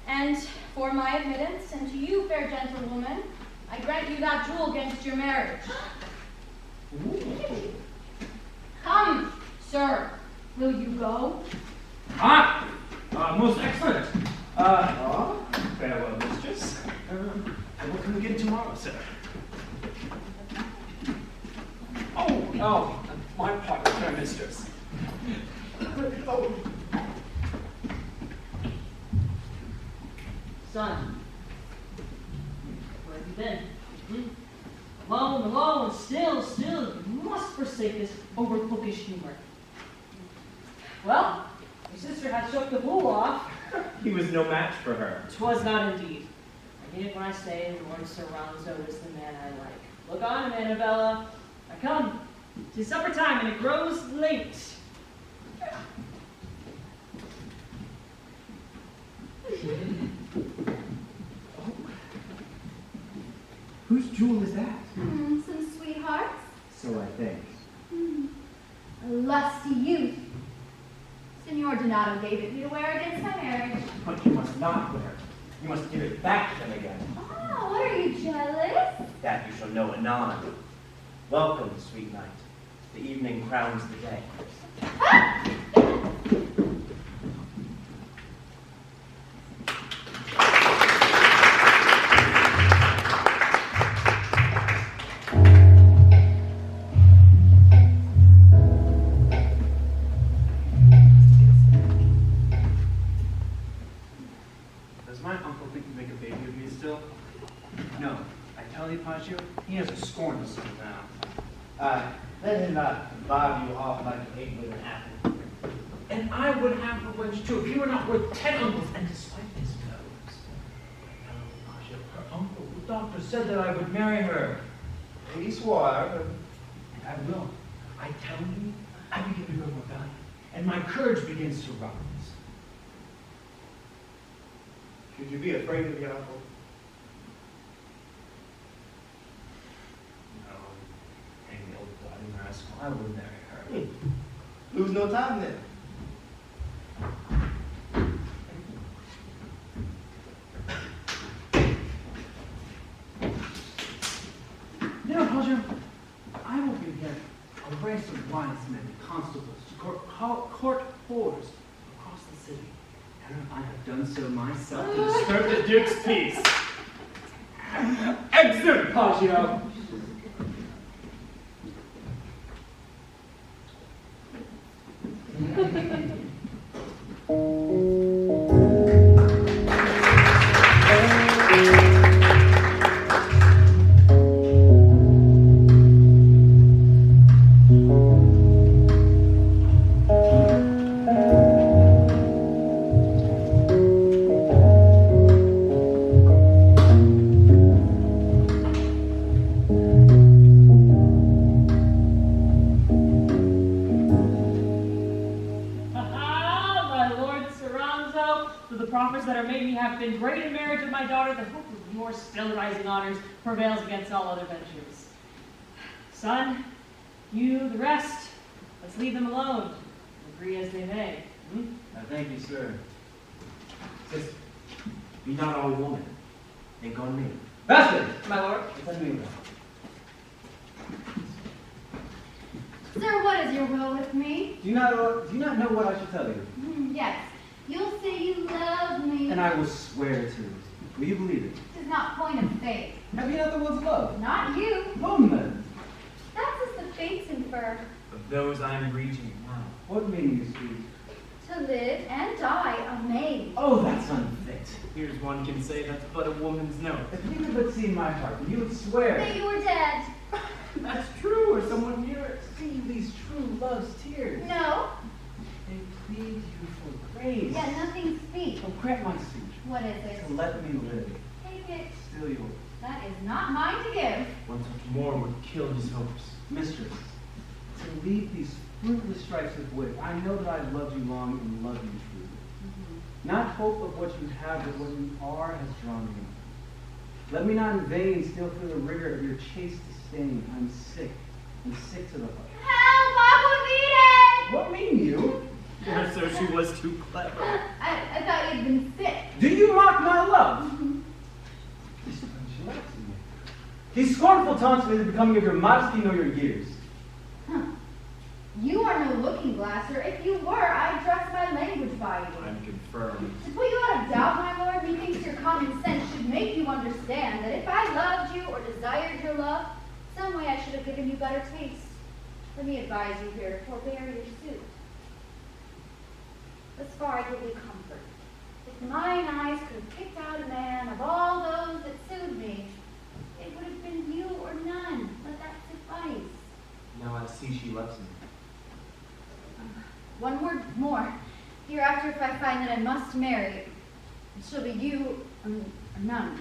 S9: And
S7: For my admittance, and to you, fair gentlewoman, I grant you that jewel against your marriage. Come, sir, will you go?
S11: Ah! Most excellent. Farewell, mistress. I will come again tomorrow, sir. Oh, my part, fair mistress.
S6: Son, where have you been? Alone, still, you must forsake this over-bookish humor. Well, your sister had shook the fool off.
S3: He was no match for her.
S6: 'Twas not indeed. I mean it when I say Lord Sorrenzo is the man I like. Look on, Annabella. I come. 'Tis supper time, and it grows late.
S8: Whose jewel is that?
S7: Some sweethearts?
S8: So I think.
S7: A lusty youth. Signor Donato gave it me to wear against my marriage.
S3: But you must not wear it. You must give it back to him again.
S7: Ah, what are you, jealous?
S3: That you shall know anon. Welcome, sweet night. The evening crowns the day.
S8: Does my uncle think you make a baby of me still? No. I tell you, Pancho, he has a scorn to settle down.
S10: Let him not bob you off like an egg with an apple.
S11: And I would have the wench too, if he were not worth 10 uncles, and despite his nose. Oh, Pasha, her uncle, the doctor said that I would marry her.
S10: He swore,
S11: And I will. I tell you, I begin to grow more valiant, and my courage begins to rise.
S10: should you be afraid of your uncle?
S11: No, hang the old bloody rascal, I will marry her.
S10: Lose no time then.
S8: Now, Pancho, I will begin a race of wise men and constables to court whores across the city. And I have done so myself to disturb the Duke's peace. Exit, Pancho!
S6: Been great in marriage of my daughter, the hope of your still rising honors prevails against all other ventures. Son, you, the rest, let's leave them alone, agree as they may.
S8: Thank you, sir.
S3: Sister, be not all woman. Think on me.
S8: Bastard!
S6: My lord.
S8: Let me go.
S7: Sir, what is your will with me?
S8: Do you not know what I should tell you?
S7: Yes. You'll say you love me.
S8: And I will swear to it. Will you believe it?
S7: It is not point of faith.
S8: Have you not the one's love?
S7: Not you.
S8: Whom then?
S7: That's as the fates infer.
S3: Of those I am reaching now.
S8: What mean you speak?
S7: To live and die a maid.
S8: Oh, that's unfit.
S3: Here's one can say that's but a woman's note.
S8: If you could but see my heart, you would swear.
S7: That you were dead.
S8: That's true, or someone near it. See these true love's tears.
S7: No.
S8: They plead you for grace.
S7: Yet nothing speaks.
S8: Oh, grant my suit.
S7: What is it?
S8: To let me live.
S7: Take it.
S8: Still yours.
S7: That is not mine to give.
S3: One such more would kill his hopes.
S8: Mistress, to leave these fruitless strifes of wit, I know that I've loved you long and love you truly. Not hope of what you have, but what you are has drawn me. Let me not in vain still feel the rigor of your chaste disdain. I'm sick, and sick to the heart.
S7: Help, Aquavitae!
S8: What mean you?
S3: So she was too clever.
S7: I thought you'd been sick.
S8: Do you mock my love? She laughs at me. These scornful taunts neither becoming of your modesty nor your years.
S9: Huh. You are no looking glass, or if you were, I'd trust my language by you.
S8: I'm confirmed.
S9: To put you out of doubt, my lord, methinks your common sense should make you understand that if I loved you or desired your love, some way I should have given you better taste. Let me advise you here to forbear your suit. Thus far I give you comfort. If mine eyes could have picked out a man of all those that sued me, it would have been you or none. Let that suffice.
S8: Now I see she loves me.
S9: One word more. Hereafter, if I find that I must marry, it shall be you or none.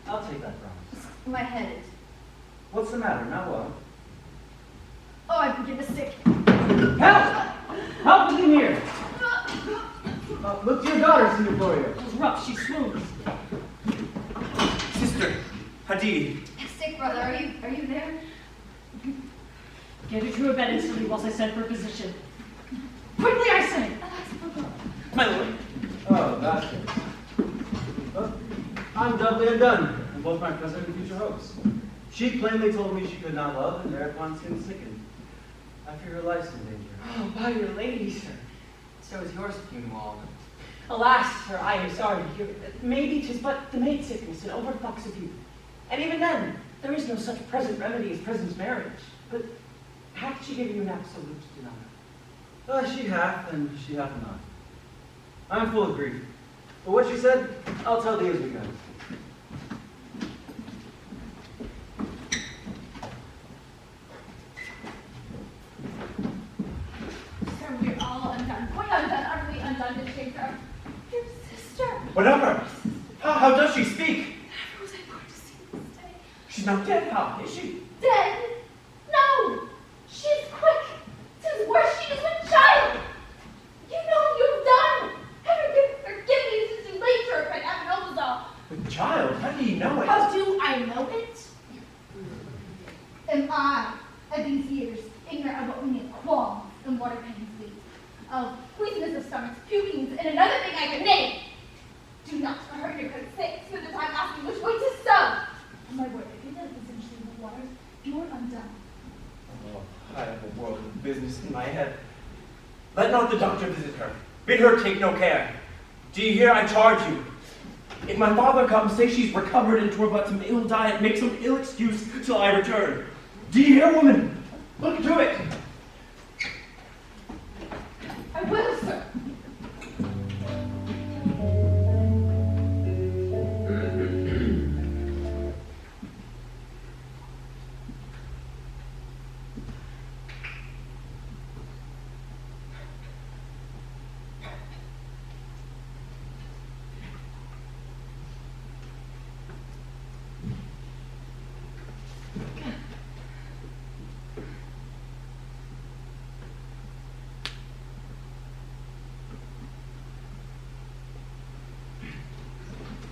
S8: I'll take that promise.
S9: My head is.
S8: What's the matter? Not well.
S9: Oh, I begin to sick.
S8: Help! Help is in here! Look to your daughter, Senor Florio.
S6: It was rough, she swoons.
S3: Sister, Hadid.
S9: Sick, brother, are you there?
S6: Get her to her bed instantly whilst I send for a physician. Quickly, I say!
S3: My lord.
S8: Oh, that's it. Well, I'm doubly undone in both my present and future hopes. She plainly told me she could not love, and thereupon soon sickened. I fear her life's in danger.
S4: Oh, by your lady, sir. So is yours, Funeral.
S6: Alas, sir, I am sorry to hear it. Maybe 'tis but the maid sickness and overthoughts of youth. And even then, there is no such present remedy as present marriage. But hath she given you an absolute denial?
S8: She hath, and she hath not. I'm full of grief. But what she said, I'll tell thee as we go.
S9: Sir, we're all undone. Quite undone, utterly undone to shame her. Your sister.
S3: What of her? How does she speak?
S9: Never was I born to see this day.
S3: She's not dead, how is she?
S9: Dead? No! She's quick! 'Tis worse, she is a child! You know what you've done! Heaven forgive me since you laid her, cried Abenobazal.
S3: The child? How do you know it?
S9: How do I know it? Am I, at these years, ignorant of what we mean qualms and water pains lead? Of poisonous of stomachs, pukings, and another thing I can name? Do not, for her your good sake, spend the time asking which way to sow. My word, if you let this into the waters, you're undone.
S3: Oh, I have a world of business in my head. Let not the doctor visit her. Bid her take no care. Do you hear? I charge you. If my father comes, say she's recovered and 'twere but some ill diet, make some ill excuse till I return. Do you hear, woman? Look to it.
S9: I will, sir.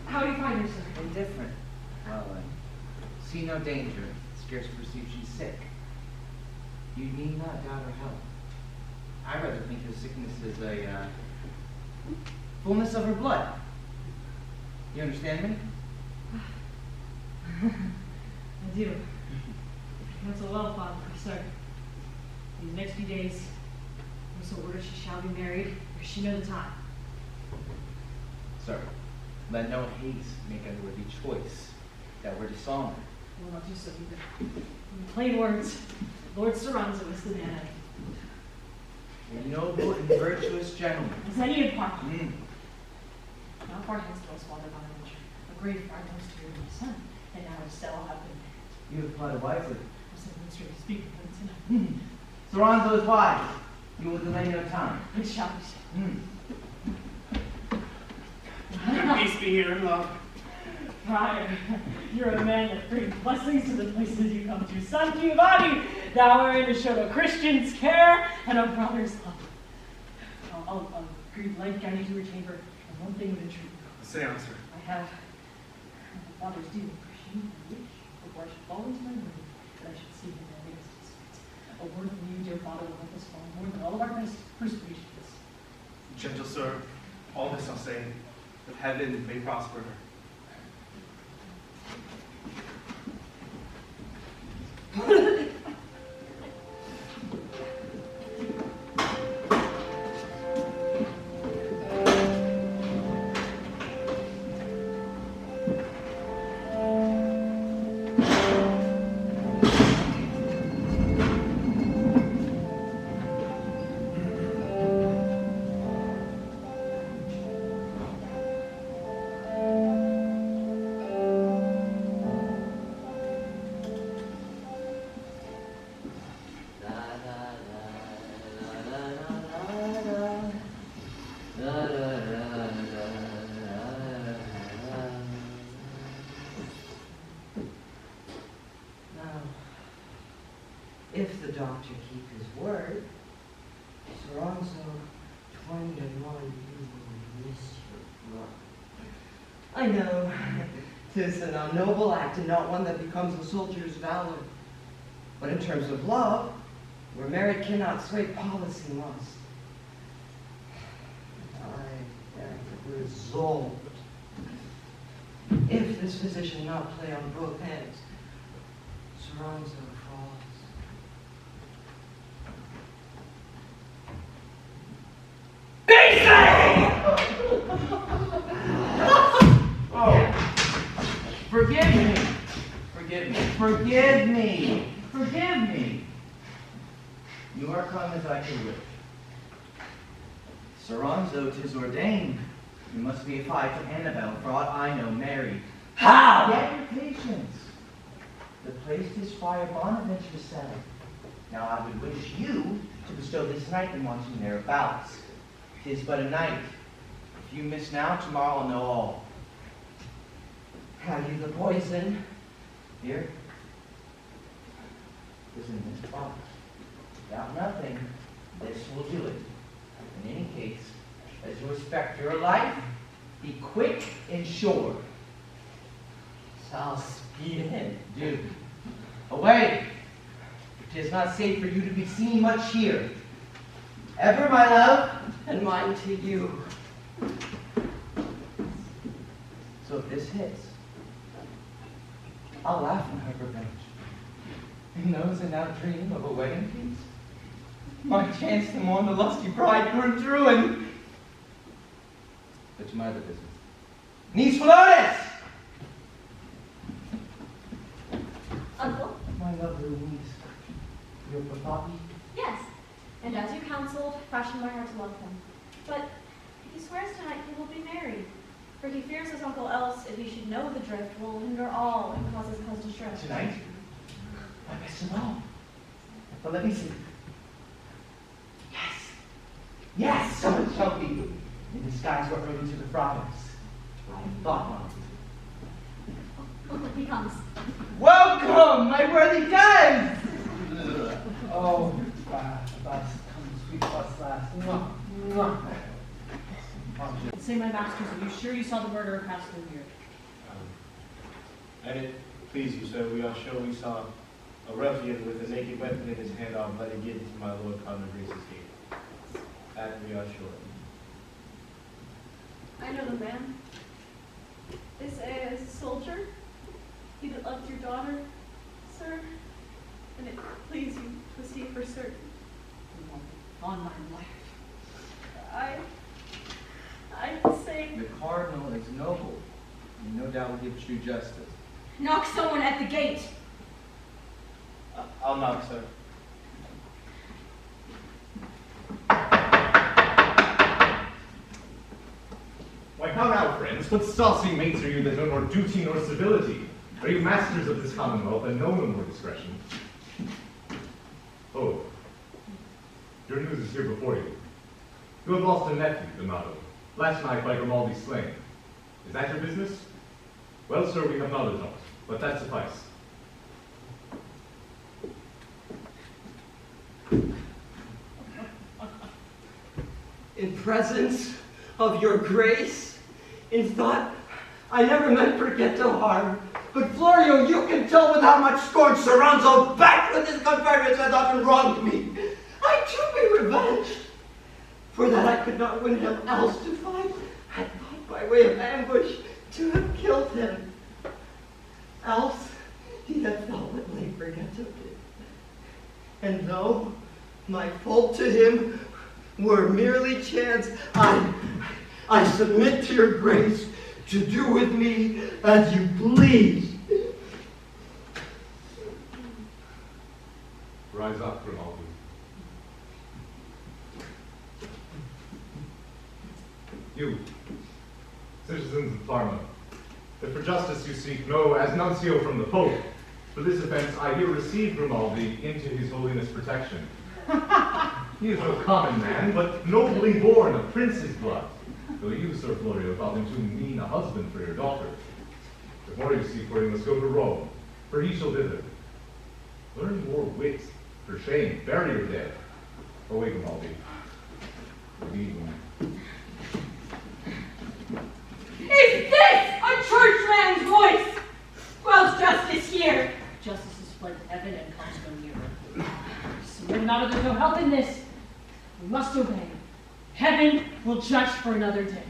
S6: How do you find her, sir?
S5: Indifferent. Well, I see no danger. Scarce perceive she's sick. You need not doubt her health. I rather think her sickness is a fullness of her blood. You understand me?
S6: I do. Counsel well, Father, sir. These next few days, so order she shall be married, or she know the time.
S5: Sir, let no haste make unworthy choice that were dishonor.
S6: I will not do so either. In plain words, Lord Soranzo is the man
S5: A noble and virtuous gentleman.
S6: as any in Parma.
S5: Mm.
S6: Not far hence dwells Father Bonaventure, a great friend to your my son, and now Estelle have been
S5: You have plotted wisely.
S6: I said, straight to speak with him tonight.
S5: Soranzo is wise. You will delay no time.
S6: It shall be so.
S5: Mm.
S2: Peace be here in love.
S6: Friar, you're a man that brings blessings to the places you come to. Son Giovanni, thou art in to show a Christian's care and a brother's love. I'll greet light guide you to your chamber, and one thing would entreat you.
S2: Say on, sir.
S6: I have the father's due impression and wish before I should fall into my room that I should see him in his spirit. A word from you, dear father, will help us fall more than all of our best persuasions.
S2: Gentle sir, all this I'll say. that heaven may prosper her.
S5: If the doctor keep his word, Soranzo, 21, you will miss your brother. I know, 'tis an unnoble act and not one that becomes a soldier's valor. But in terms of love, where merit cannot sway, policy must. I am resolved. If this physician not play on both ends, Soranzo falls.
S13: Forgive me. Forgive me. Forgive me. Forgive me. You are come as I could wish. Soranzo, 'tis ordained. You must be a fight to Annabelle, for aught I know, married.
S5: How?
S13: Get your patience. The place 'tis Friar Bonaventure settled. Now I would wish you to bestow this night in watching thereabouts. 'Tis but a night. If you miss now, tomorrow I'll know all.
S5: Have you the poison?
S13: Here is in this box. Doubt nothing, this will do it. In any case, as you respect your life, be quick and sure.
S5: I'll speed ahead.
S13: Do. Away! It is not safe for you to be seen much here. Ever, my love?
S5: And mine to you.
S13: So if this hits, I'll laugh in her revenge. And those that now dream of a wedding feast, my chance to mourn the lusty bridegroom's ruin. But to my other business. Niece Flores!
S7: Uncle?
S13: My lovely niece, your papapi?
S7: Yes. And as you counseled, fashioned my heart to love him. But he swears tonight he will be married. For he fears his uncle else, if he should know the drift, will hinder all and cause his cause distress.
S13: Tonight? My best of all. But let me see. Yes. Yes, so it shall be. In disguise what rode into the province. I thought one.
S7: Uncle, he comes.
S13: Welcome, my worthy guests!
S10: Oh, that's come sweet us last. Mwah, mwah.
S6: Say, my masters, are you sure you saw the murderer pass through here?
S3: And it please you, sir, we are sure we saw a ruffian with a naked weapon in his hand on bloody get into my Lord Cardinal Grace's gate. That we are sure.
S7: I know the man. Is a soldier. He that loved your daughter, sir. And it please you to see for certain.
S6: On my life.
S7: I say.
S13: The cardinal is noble, and no doubt will give true justice.
S7: Knock someone at the gate.
S3: I'll knock, sir.
S14: Why, how now, friends? What saucy mates are you that know nor duty nor civility? Are you masters of this commonwealth and know no more discretion? Oh, your news is here before you. You have lost a nephew, Donato, last night by Grimaldi slain. Is that your business? Well, sir, we have knowledge of it, but that suffice.
S5: In presence of your grace, in thought, I never meant forget to harm. But Florio, you can tell with how much scorn Soranzo back with his confederates has often wronged me. I too be revenged. For that I could not win him else to fight, had not by
S13: by way of ambush to have killed him. Else he had thought what lay forget of it. And though my fault to him were merely chance, I submit to your grace to do with me as you please.
S14: Rise up, Grimaldi. You, citizens of Parma, that for justice you seek, know as nuncio from the Pope, for this offense I here receive Grimaldi into his holiness' protection. He is no common man, but nobly born of prince's blood, though you, Sir Florio, thought him too mean a husband for your daughter. The more you seek for, you must go to Rome, for he shall thither. Learn more wit, for shame, bury your dead. Away, Grimaldi. Good evening.
S6: Is this a churchman's voice? Where's justice here? Justice has fled heaven and comes no nearer. Submit not, there's no help in this. We must obey. Heaven will judge for another day.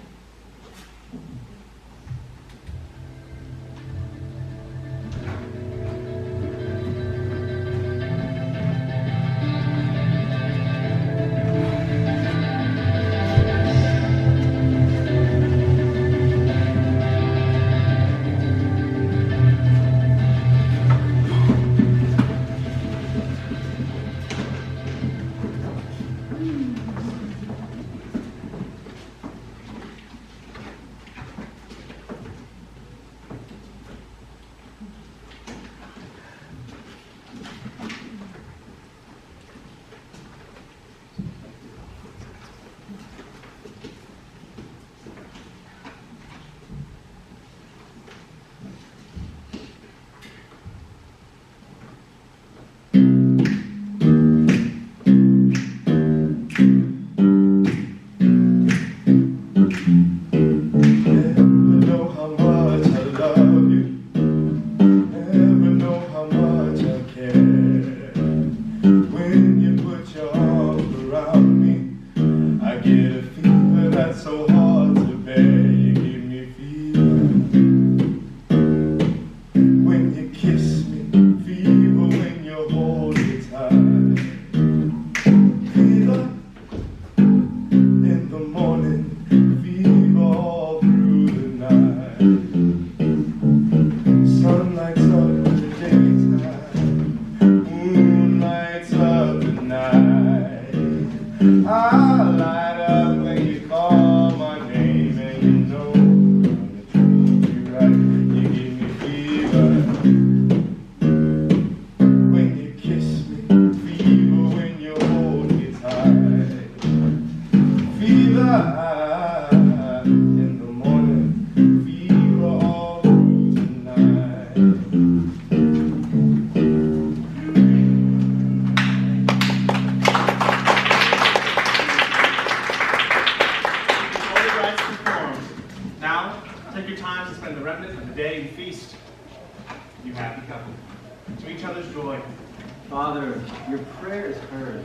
S8: Father, your prayer is heard.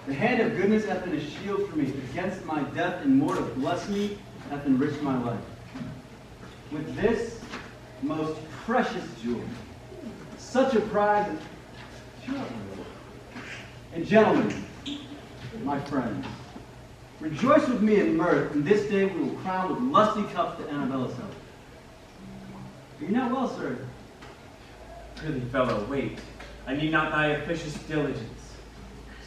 S8: The hand of goodness hath been a shield for me. Against my death and more to bless me hath enriched my life. With this most precious jewel, such a prize. And gentlemen, my friends, rejoice with me in mirth, and this day we will crown with lusty cups to Annabella's health. Are you not well, sir?
S12: Prithee, fellow, wait. I need not thy officious diligence.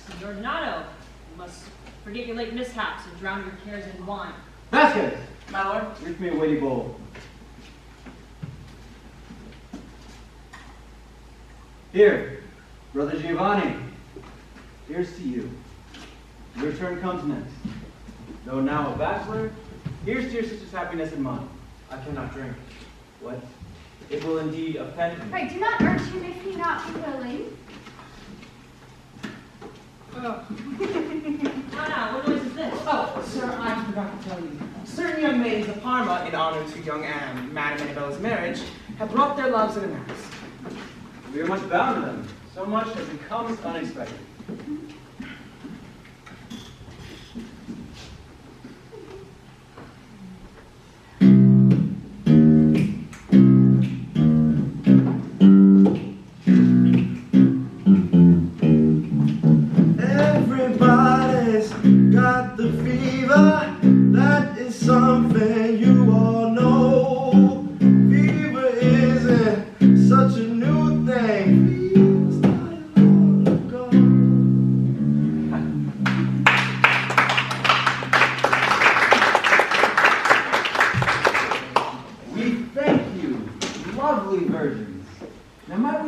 S6: Signor Donato, you must forget your late mishaps and drown your cares in wine.
S8: Vasquez!
S4: My lord?
S8: Reach me a weighty bowl. Here, Brother Giovanni. Here's to you. Your turn comes next. Though now a bachelor, here's to your sister's happiness and mine.
S12: I cannot drink.
S8: What?
S12: It will indeed offend me.
S9: Pray, do not urge him if he not be willing.
S6: Oh. Now, what noise is this?
S4: Oh, sir, I forgot to tell you. Certain young maidens of Parma, in honor to young Anne, Madame Annabella's marriage, have brought their loves in a mass.
S8: We are much bound to them. So much as becomes unexpected.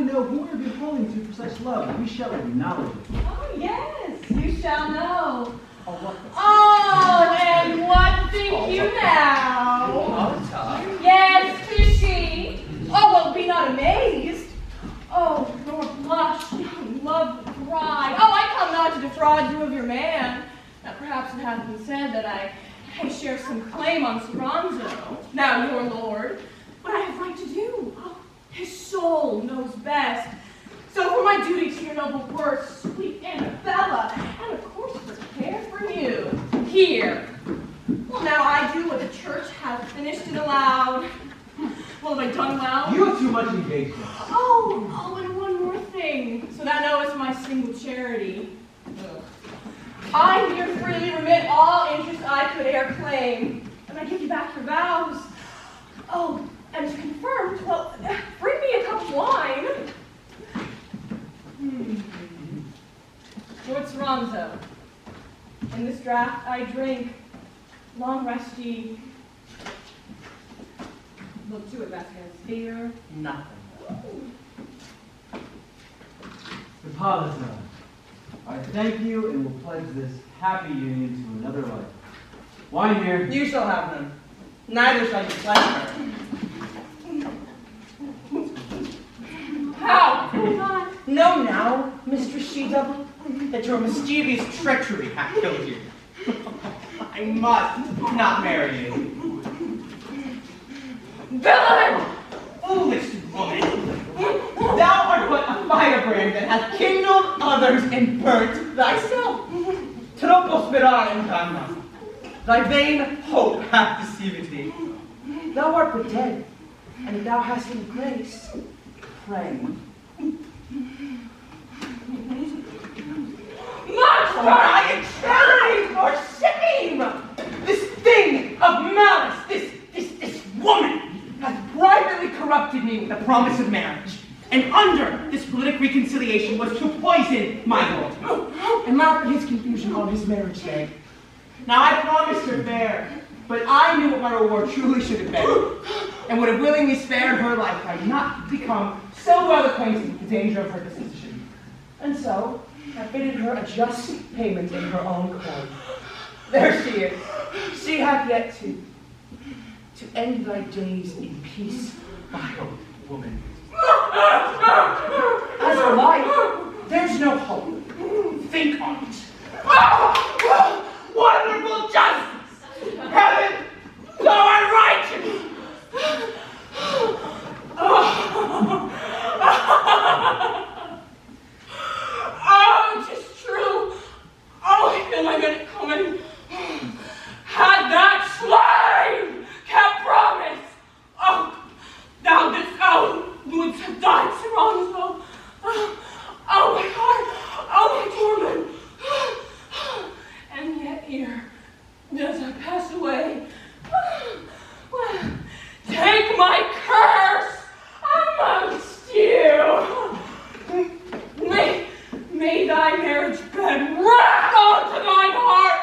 S8: we know who we are beholding to for such love, we shall acknowledge it.
S6: Oh, yes, you shall know.
S8: Oh, what?
S6: Oh, and what think you now?
S13: Oh,
S6: Yes, 'tis she. Oh, well, be not amazed. Oh, nor blush, lovely bride. Oh, I come not to defraud you of your man. Now, perhaps it hath been said that I share some claim on Saranzo, now your lord. What I have right to do, oh, his soul knows best. So for my duty to your noble birth, sweet Annabella, and of course prepare for you, here. Well, now I do what the church hath finished and allowed. Well, have I done well?
S3: You have too much engagement.
S6: Oh, and one more thing, so thou knowest my single charity. I here freely remit all interest I could e'er claim, and I give you back your vows. Oh, and to confirm, well, bring me a cup of wine. Lord Saranzo, in this draught I drink. Long rest ye. Look to it, Vasquez.
S13: fear nothing.
S8: Hippolyta, I thank you and will pledge this happy union to another life. Wine here.
S4: You shall have none. Neither shall you pledge her.
S6: How?
S4: Know now, Mistress She-Double, that your mischievous treachery hath killed you. I must not marry you. Villain! Foolish woman! Thou art but a firebrand that hath kindled others and burnt thyself. Troppo sperare incanna. Thy vain hope hath deceived thee. Thou art but dead, and if thou hast any grace, pray. Monster, I entreat for shame! This thing of malice, this woman, hath privately corrupted me with the promise of marriage, and under this politic reconciliation was to poison my lord, and mark his confusion on his marriage day. Now I promised her fair, but I knew what my reward truly should have been, and would have willingly spared her life had I not become so well acquainted with the danger of her disposition. And so, I bidded her a just payment in her own coin. There she is. She hath yet to end thy days in peace, vile woman. As for life, there's no hope. Think on it. Wonderful justice! Heaven, thou art righteous! Oh, 'tis true. Oh, I feel my minute coming. Had that slave kept promise, oh, thou wouldst have died, Saranzo. Oh, my heart, oh, my torment. And yet here, as I pass away, well, take my curse amongst you. May thy marriage bed rack onto thine heart.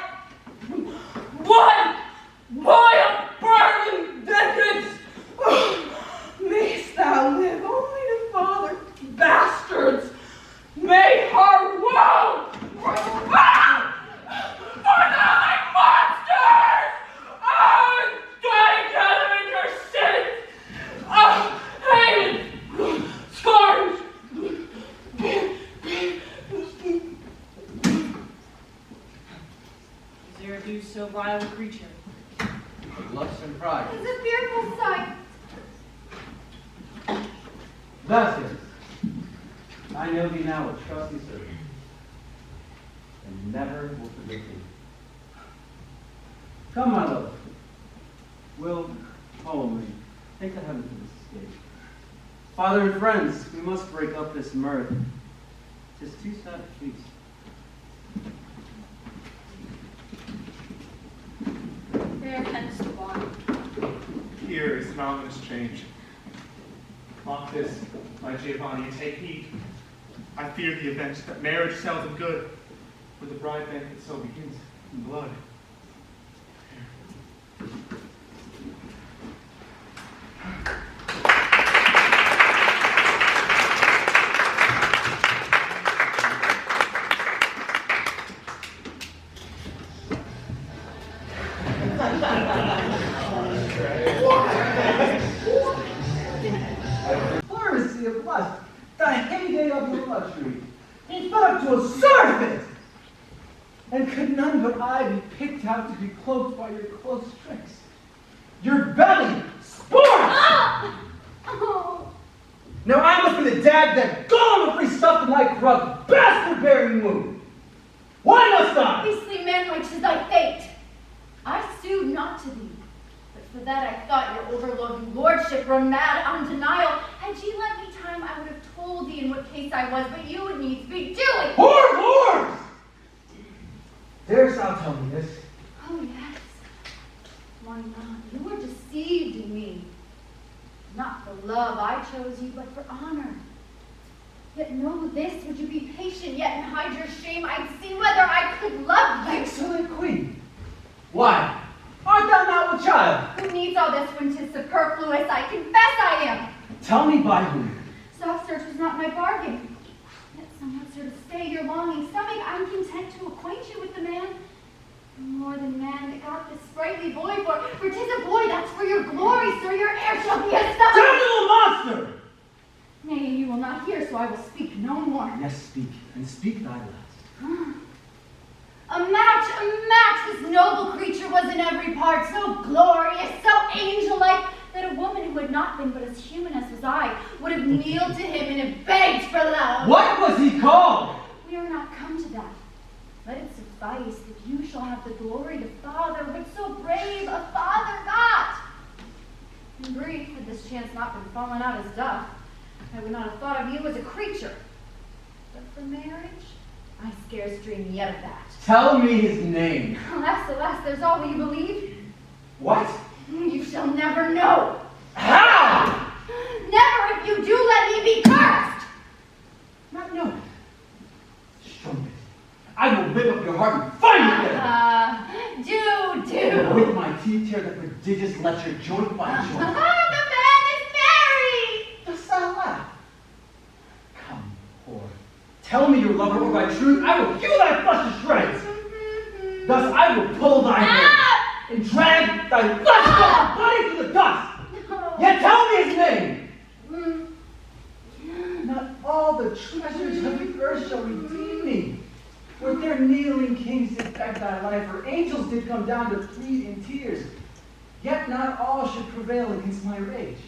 S4: Why a burning vengeance? Mayst thou live only to father bastards. May her woe for thy monsters! Oh, die together in your sins! Oh, hated, scorned,
S6: Dare do so vile a creature?
S13: Lust and pride.
S9: It's a fearful sight.
S8: Vasquez, I know thee now a trusty servant, and never will forget thee. Come, my love. Will, follow me. Take the heaven for this escape. Father and friends, we must break up this mirth. 'Tis too sad to feast.
S9: There hence the wine.
S2: Here is an ominous change. Mark this, my Giovanni, and take heed. I fear the event that marriage seldom good, for the bride banquet so begins in blood.
S8: the heyday of your luxury, and fed up to a sword fit. And could none but I be picked out to be cloaked by your close tricks? Your belly sports!
S9: Oh.
S8: Now I must be the dad that gone with free stuff like rug, bastard-bearing move. Why must I?
S9: Beastly man like is thy fate. I sued not to thee, but for that I thought your overloving lordship were mad on denial. Had ye let me time, I would have told thee in what case I was, but you would needs be doing.
S8: Whores! Darest thou tell me this?
S9: Oh yes. Why not? You were deceived in me. Not for love I chose you, but for honor. Yet know this, would you be patient yet and hide your shame? I'd see whether I could love you.
S8: Excellent queen. Why? Art thou not a child?
S9: Who needs all this when 'tis superfluous? I confess I am.
S8: Tell me by whom.
S9: Soft search was not my bargain. Yet somewhat sort of stay your longing stomach. I'm content to acquaint you with the man. More than man that got this sprightly boy for 'tis a boy that's for your glory, sir. Your heir shall be a son.
S8: Damn you, monster!
S9: Nay, you will not hear, so I will speak no more.
S8: Yes, speak, and speak thy last.
S9: A match, this noble creature was in every part, so glorious, so angel-like, that a woman who had not been but as human as was I would have kneeled to him and have begged for love.
S8: What was he called?
S9: We are not come to that. Let it suffice that you shall have the glory to father, which so brave a father got. In brief, had this chance not been fallen out as doth, I would not have thought of you as a creature. But for marriage, I scarce dream yet of that.
S8: Tell me his name.
S9: Alas, there's all will you believe?
S8: What?
S9: You shall never know.
S8: How?
S9: Never if you do let me be cursed.
S8: Not know it. Strumpet. I will whip up your heart and find it there.
S9: Do.
S8: With my teeth tear the prodigious lecher joint by joint.
S9: The man is married.
S8: Dost thou laugh? Come, whore. Tell me your lover, or by truth I will hew thy flesh to shreds. Thus I will pull thy hair and drag thy flesh body to the dust.
S9: No.
S8: Yet tell me his name. Not all the treasures of the earth shall redeem me. For their kneeling kings did beg thy life, or angels did come down to plead in tears. Yet not all should prevail against my rage.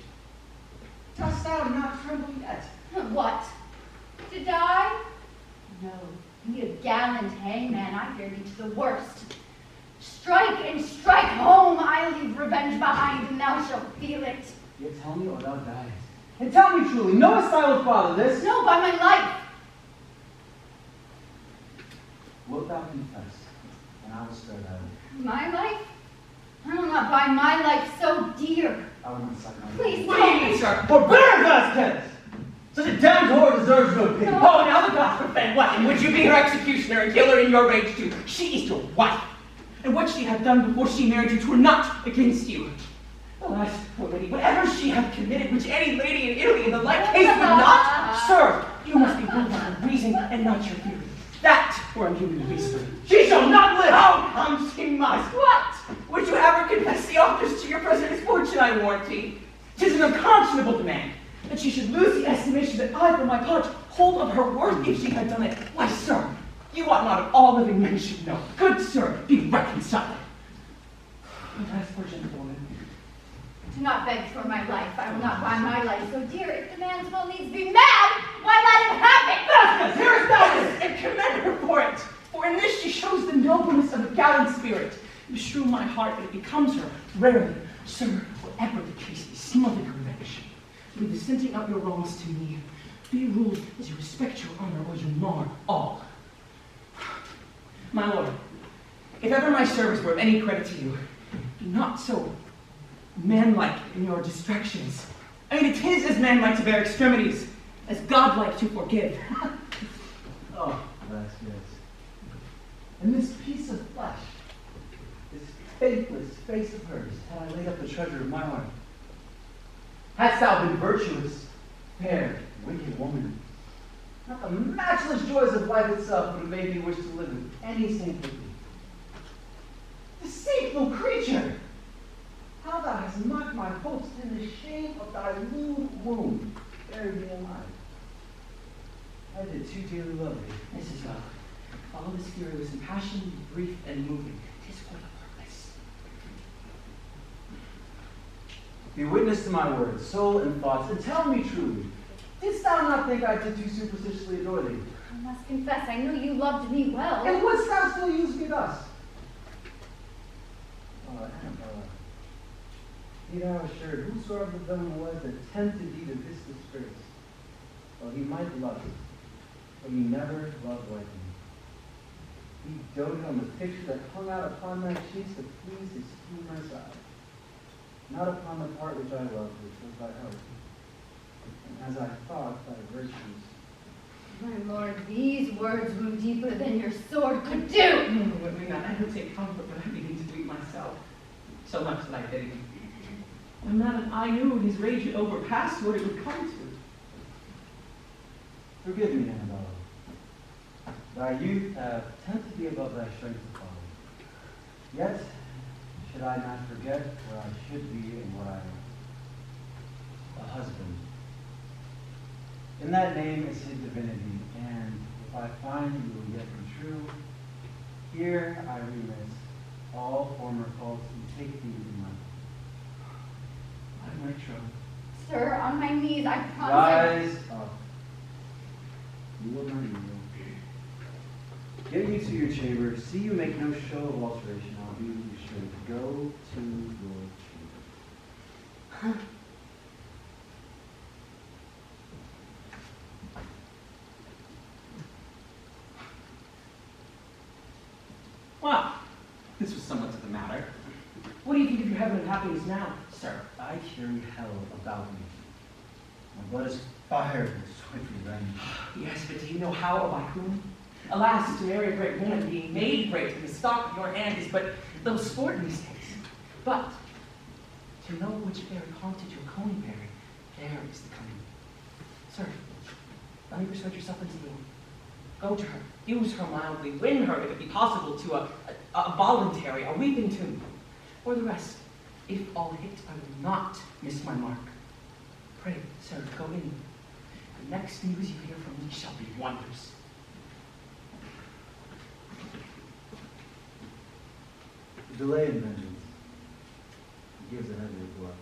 S8: Dost thou not tremble yet?
S9: What? To die? No. Be a gallant hangman, I fear thee to the worst. Strike and strike home, I leave revenge behind, and thou shalt feel it.
S8: Yet tell me or thou diest. And tell me truly, knowest thou with father this?
S9: No, by my life.
S8: Wilt thou confess, and I will spare thy life?
S9: My life? I will not buy my life so dear.
S8: I will not suck my
S9: Please
S4: What do you
S9: don't.
S4: mean, sir?
S8: Forbear, Vasquez! Such a damned whore deserves no pity.
S4: Oh, now the gods forfend what? And would you be her executioner and kill her in your rage too? She is your wife. And what she had done before she married you twere not against you. Alas, poor lady, whatever she hath committed, which any lady in Italy in the like case would not, sir, you must be ruled by your reason and not your fury. That were a human beast.
S8: She shall not live!
S4: How come she must? What? Would you have her confess the authors to your present misfortune, I warranty? 'Tis an unconscionable demand, that she should lose the estimation that I, for my part, hold of her worth if she had done it. Why, sir, you ought not of all living men should know. Good sir, be reconciled. Alas, poor gentlewoman.
S9: Do not beg for my life. I will not buy my life so dear. If the man's will needs be mad, why let him have it?
S4: Vasquez, hearest thou this? And commend her for it. For in this she shows the nobleness of a gallant spirit. Beshrew my heart that it becomes her. Rarely, sir, whatever the case be, smother your revenge. With the scenting up your wrongs to me, be ruled as you respect your honor or you mar all. My lord, if ever my service were of any credit to you, be not so manlike in your distractions. I mean, it is as manlike to bear extremities, as godlike to forgive.
S8: Oh, Vasquez. And this piece of flesh, this faithless face of hers, had I laid up the treasure of my heart. Hadst thou been virtuous, fair, wicked woman, not the matchless joys of life itself would have made me wish to live with any saint with thee. Deceitful creature! How thou hast mocked my hopes in the shame of thy lewd womb, buried me alive. I did too dearly lovely.
S4: Mrs. Love, follow this fury with some passion, brief and moving. 'Tis for the purpose.
S8: Be witness to my words, soul and thoughts, and tell me truly. Didst thou not think I did too superstitiously adore thee?
S9: I must confess, I know you loved me well.
S8: And wouldst thou still use me thus? Annabella, be thou assured, whosoever the villain was that tempted thee to this disgrace, well, he might love thee, but he never loved like me. He doted on the picture that hung out upon thy cheeks to please his humorous eye, not upon the part which I loved, which was thy heart. And as I thought thy virtues.
S9: My lord, these words wound deeper than your sword could do.
S4: I don't take comfort when I begin to weep myself. So much that I pity him. And madam, I knew his rage had overpassed what it would come to.
S8: Forgive me, Annabella. Thy youth hath tempted thee above thy strength of folly. Yet should I not forget where I should be and what I am. A husband. In that name is his divinity, and if I find you will yet be true, here I remiss all former faults and take thee to my troth.
S9: Sir, on my knees, I promise.
S8: Rise up. You will not evil. Get you to your chamber. See you make no show of alteration. I'll be you should go to your chamber.
S4: Well, this was somewhat to the matter. What do you think of your heaven and happiness now, sir?
S8: I carry hell about me. My blood is fired with swift revenge.
S4: Yes, but do you know how or by whom? Alas, to marry a great woman, being made great in the stock of your hand is but little sport in these days. But to know which fairy haunted your coneyberry, there is the cunning. Sir, let me persuade yourself into the Go to her, use her mildly, win her, if it be possible, to a voluntary, a weeping tomb. For the rest, if all hit, I will not miss my mark. Pray, sir, go in. The next news you hear from me shall be wonders.
S8: Delay in vengeance. It gives a heavenly blow.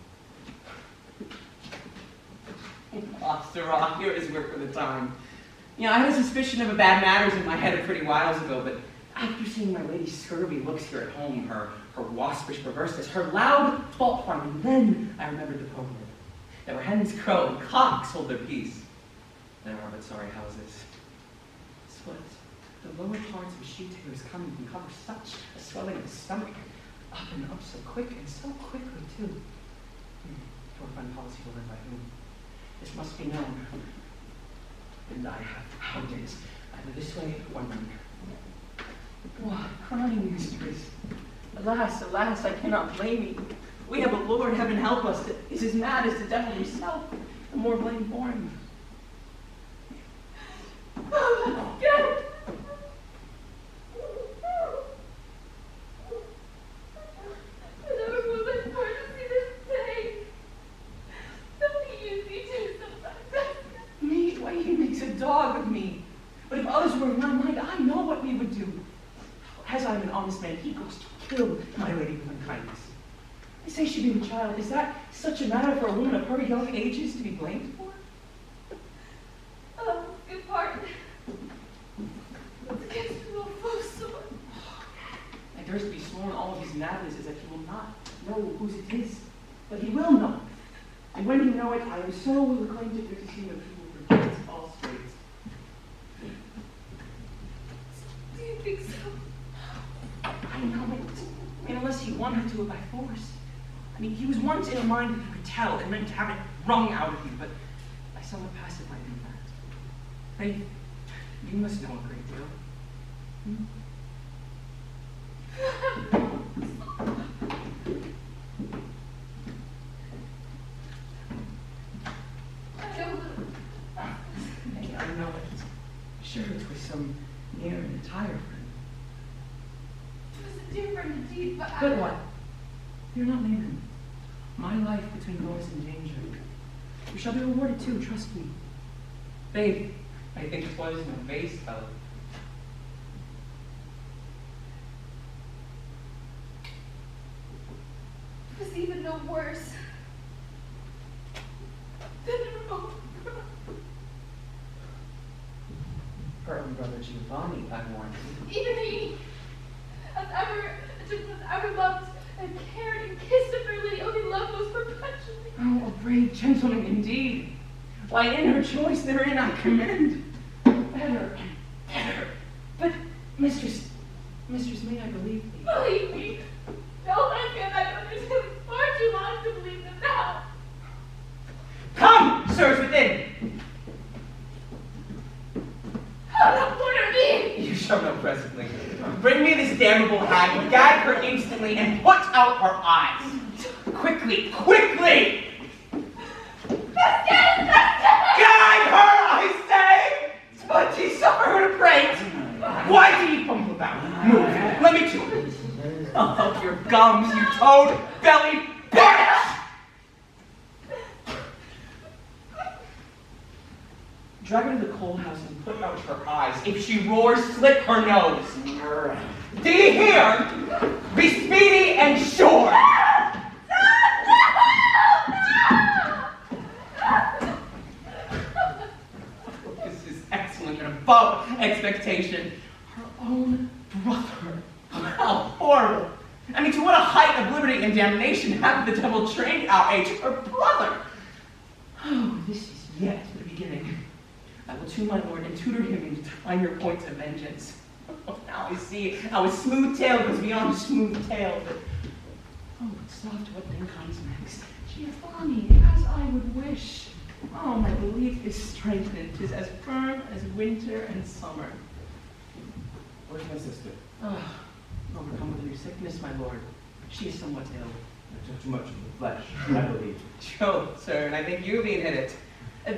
S4: Sirrah, here is work for the time. You know, I had a suspicion of a bad matters in my head a pretty whiles ago, but after seeing my lady's scurvy looks here at home, her waspish perverseness, her loud fault finding, then I remembered the proverb that where hens crow and cocks hold their peace, there are but sorry houses. Split. The lower parts of a sheet hair's coming can cover such a swelling of the stomach, up and up so quick and so quickly too. Poor fun policy to live by whom? This must be known. And I have found it, either this way or none. What crying mistress? Alas, alas, I cannot blame you. We have a Lord, heaven help us, that is as mad as the devil himself, and more blame for him.
S9: Oh, God. I never was born to see this day. Don't he use me too sometimes?
S4: Me? Why, he makes a dog of me. But if others were in my mind, I know what we would do. As I am an honest man, he goes to kill my lady with unkindness. They say she be with child. Is that such a matter for a woman of her young ages to be blamed for?
S9: Oh, good part. What's against the full sword?
S4: I durst be sworn all of his madness is that he will not know whose it is, but he will know. And when you know it, I am so well acquainted with the scene of people forget all straits.
S9: Do you think so?
S4: I know it. And unless he wanted to do it by force. I mean, he was once in a mind that you could tell and meant to have it wrung out of you, but I somewhat pacified him that. Faith, you must know a great deal. Hmm? Hey, I know it. Sure, it was some near and entire friend.
S9: It was a dear friend indeed, but
S4: But what? You're not leaving him. My life between yours and danger. You shall be rewarded too, trust me. Babe, I think it's poison in the vase, fellow.
S9: It was even no worse than her own brother.
S4: Her own brother Giovanni, I warrant you.
S9: Even he, as ever loved and cared and kissed a fair lady, oh, he loved most perpetually.
S4: Oh, a brave gentleman indeed. Why, in her choice therein I commend. Better and better. But, mistress, may I believe thee?
S9: Believe me, no lesbian I've understood far too long to believe them now.
S4: Come, sirs, within.
S9: How the porter be?
S4: You shall know presently. Bring me this damnable hag, gag her instantly, and put out her eyes. Quickly, quickly! Gag her, I say! But ye suffer her to prate. Why do ye fumble about? Move, let me to it. Oh, your gums, you toad-bellied bitch! Drag her to the coal house and put out her eyes. If she roars, slit her nose. Do you hear? Be speedy and sure. This is excellent and above expectation. Her own brother. How horrible. I mean, to what a height of liberty and damnation hath the devil trained our age? Her brother. Oh, this is yet the beginning. I will tune my lord and tutor him into finer points of vengeance. Oh, now I see how a smooth tale goes beyond a smooth tale, but oh, but soft what then comes next. Giovanni, as I would wish. Oh, my belief is strengthened. 'Tis as firm as winter and summer.
S3: Where's my sister?
S4: Oh, overcome with your sickness, my lord. She is somewhat ill.
S3: I took too much of the flesh, I believe.
S4: True, sir, and I think you being hit it.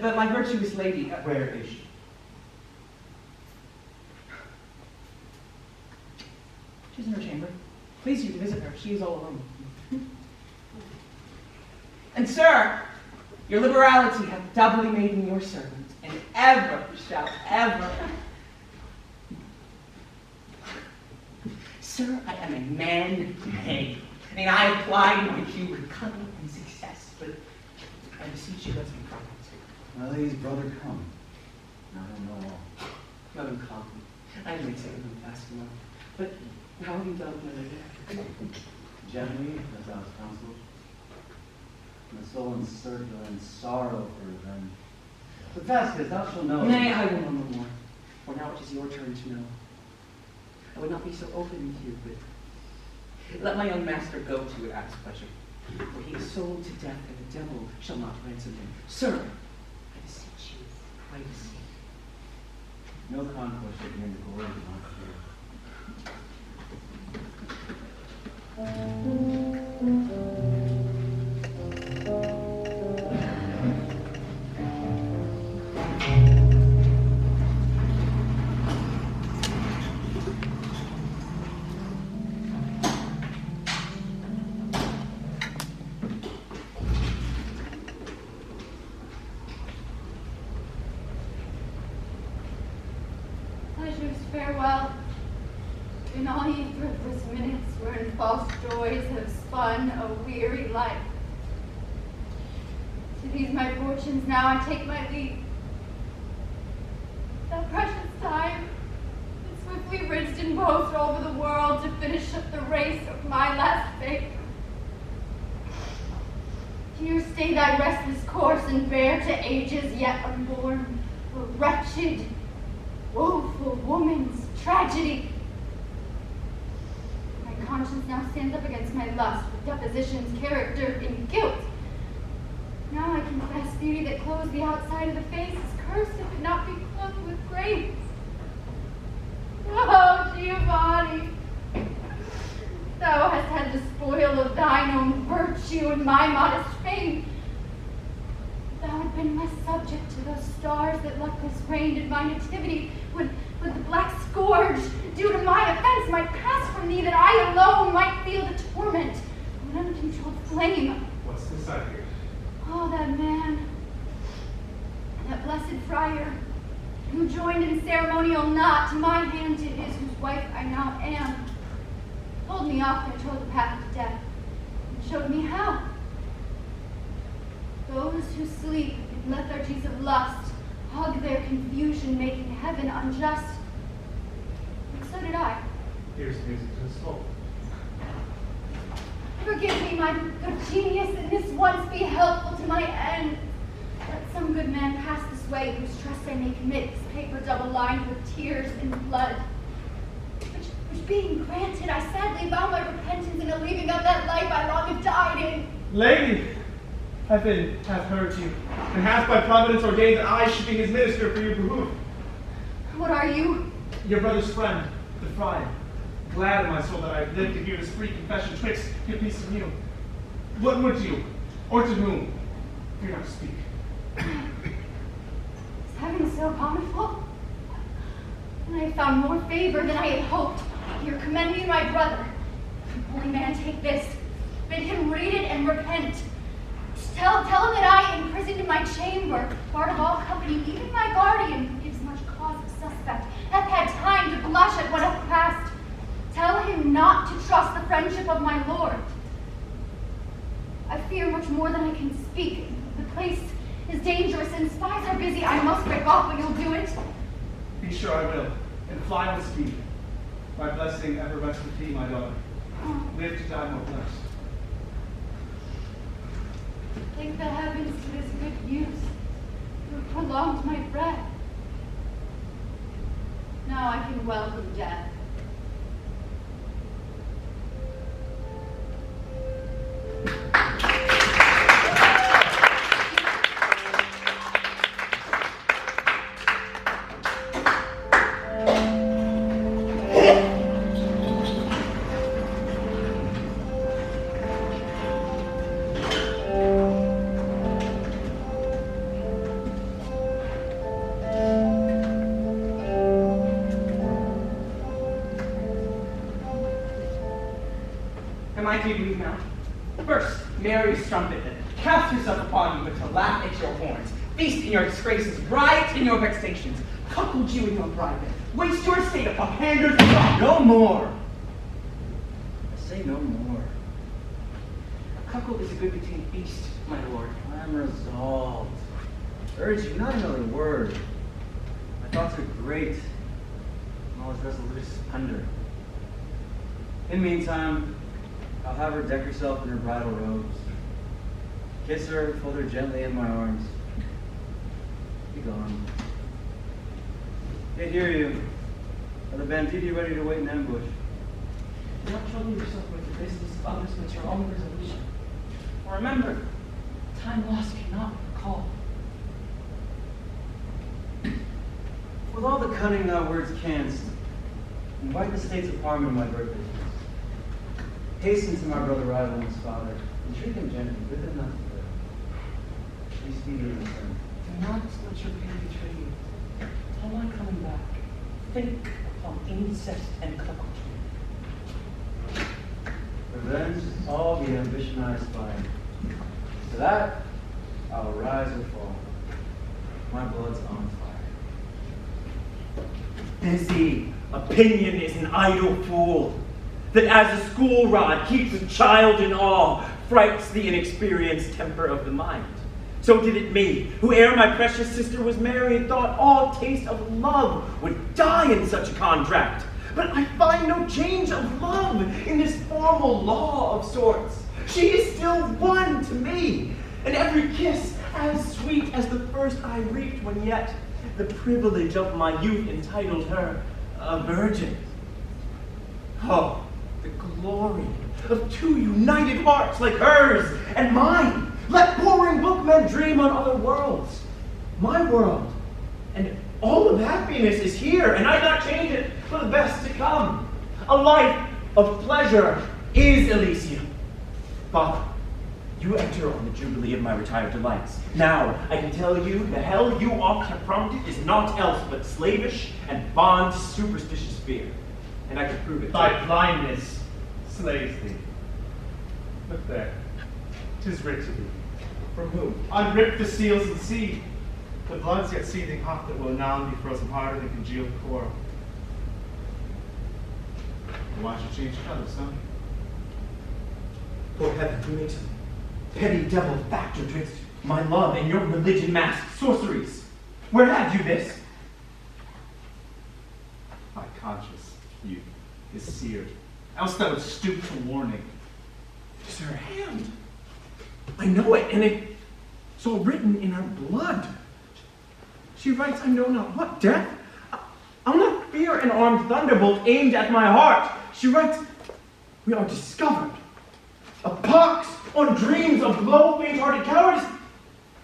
S4: But my virtuous lady,
S3: Where is she?
S4: she's in her chamber. Please you to visit her. She is all alone. And sir, your liberality hath doubly made me your servant, and ever shall ever. Sir, I am a man-made. I mean, I applied my cue with cunning and success, but I beseech you, let's be prudent.
S8: My lady's brother come. I don't know all.
S4: Let him come. I may take him fast enough. But how have you dealt with it?
S8: Gently, as I was counseled. My soul in circle and sorrow for revenge. But Vasquez, thou shalt know.
S4: Nay, I will know no more. For now it is your turn to know. I would not be so open with you, but let my young master go to it at his pleasure. For he is sold to death, and the devil shall not ransom him. Sir, I beseech you, privacy.
S8: No conquest shall be in the glory of my fear.
S9: Pleasures, farewell. In all ye fruitless minutes wherein false joys have spun a weary life. To these my fortunes now I take my leave. That precious time that swiftly rinsed and boast over the world to finish up the race of my last fate. Here stay thy restless course and bear to ages yet unborn a wretched, woeful woman's tragedy. My conscience now stands up against my lust with depositions, character, and guilt. Now I confess beauty that clothes the outside of the face is cursed if it not be clothed with grace. Oh, Giovanni, thou hast had the spoil of thine own virtue and my modest fame. Thou had been less subject to those stars that luckless reigned in my nativity, when the black scourge due to my offense might pass from thee, that I alone might feel the torment of an uncontrolled flame.
S2: What's this I hear?
S9: Oh, that man, that blessed friar, who joined in ceremonial knot, my hand to his whose wife I now am, told me off and told the path to death, and showed me how. Those who sleep in lethargies of lust hug their confusion, making heaven unjust. And so did I.
S2: Here's music to the soul.
S9: Forgive me, my good genius, and this once be helpful to my end. Let some good man pass this way, whose trust I may commit, this paper double-lined with tears and blood. Which being granted, I sadly vow my repentance in a leaving of that life I long have died in.
S2: Lady, heaven hath heard you, and hath by providence ordained that I should be his minister for your behoof.
S9: What are you?
S2: Your brother's friend, the friar. Glad in my soul that I have lived to hear this free confession twixt your peace and you. What would you, or to whom? Fear not to speak.
S9: Is heaven so bountiful? And I have found more favor than I had hoped. Here, commend me my brother. Holy man, take this. Bid him read it and repent. Tell him that I, imprisoned in my chamber, barred of all company, even my guardian, who gives much cause of suspect, hath had time to blush at what hath passed. Tell him not to trust the friendship of my lord. I fear much more than I can speak. The place is dangerous and spies are busy. I must break off, but you'll do it.
S2: Be sure I will, and fly with speed. My blessing ever rests with thee, my daughter. Live to die more blessed.
S9: Thank the heavens to this good use. You have prolonged my breath. Now I can welcome death.
S4: Am I to grieve now? First, Mary's trumpet that cast herself upon you, but to laugh at your horns, feast in your disgraces, riot in your vexations, cuckold you in your private, waste your estate upon panders and rock.
S8: No more! I say no more.
S4: A cuckold is a good between feast, my lord.
S8: I'm resolved. Urge you, not another word. My thoughts are great, and all is resolute splendor. In the meantime, I'll have her deck herself in her bridal robes. Kiss her, fold her gently in my arms. Be gone. Can't hear you. Are the banditti ready to wait in ambush?
S4: Do not trouble yourself with the business of others but your own resolution. For remember, time lost cannot recall.
S8: With all the cunning thou words canst, invite the states of harm in my birthday. Hasten to my brother rival and his father, entreat them gently, bid them not to fail. Be speedy in return.
S4: Do not let your pain betray you. Till my coming back, think upon incest and cuckoldry.
S8: Revenge is all the ambition I aspire. To that, I will rise or fall. My blood's on fire.
S3: Busy. Opinion is an idle fool, that as a school rod keeps a child in awe, frights the inexperienced temper of the mind. So did it me, who ere my precious sister was married, thought all taste of love would die in such a contract. But I find no change of love in this formal law of sorts. She is still one to me, and every kiss as sweet as the first I reaped when yet the privilege of my youth entitled her a virgin. Oh, the glory of two united hearts like hers and mine. Let boring bookmen dream on other worlds. My world and all of happiness is here, and I not change it for the best to come. A life of pleasure is Elysium. Father, you enter on the jubilee of my retired delights. Now, I can tell you, the hell you oft have prompted is naught else but slavish and bond superstitious fear. And I can prove it.
S2: Thy blindness slays thee. Look there, 'tis writ to thee.
S3: From whom?
S2: Unrip the seals and see. The blood's yet seething hot that will anon be frozen harder than congealed coral. Why don't you change colors, son?
S3: For heaven, who makes a petty devil factor twixt my love and your religion-masked sorceries? Where have you this?
S2: My conscience, youth, is seared. Else thou would stoop to warning.
S3: It is her hand. I know it, and it's all written in her blood. She writes, I know not what, death? I'll not fear an armed thunderbolt aimed at my heart. She writes, we are discovered. A pox on dreams of low, faint-hearted cowards.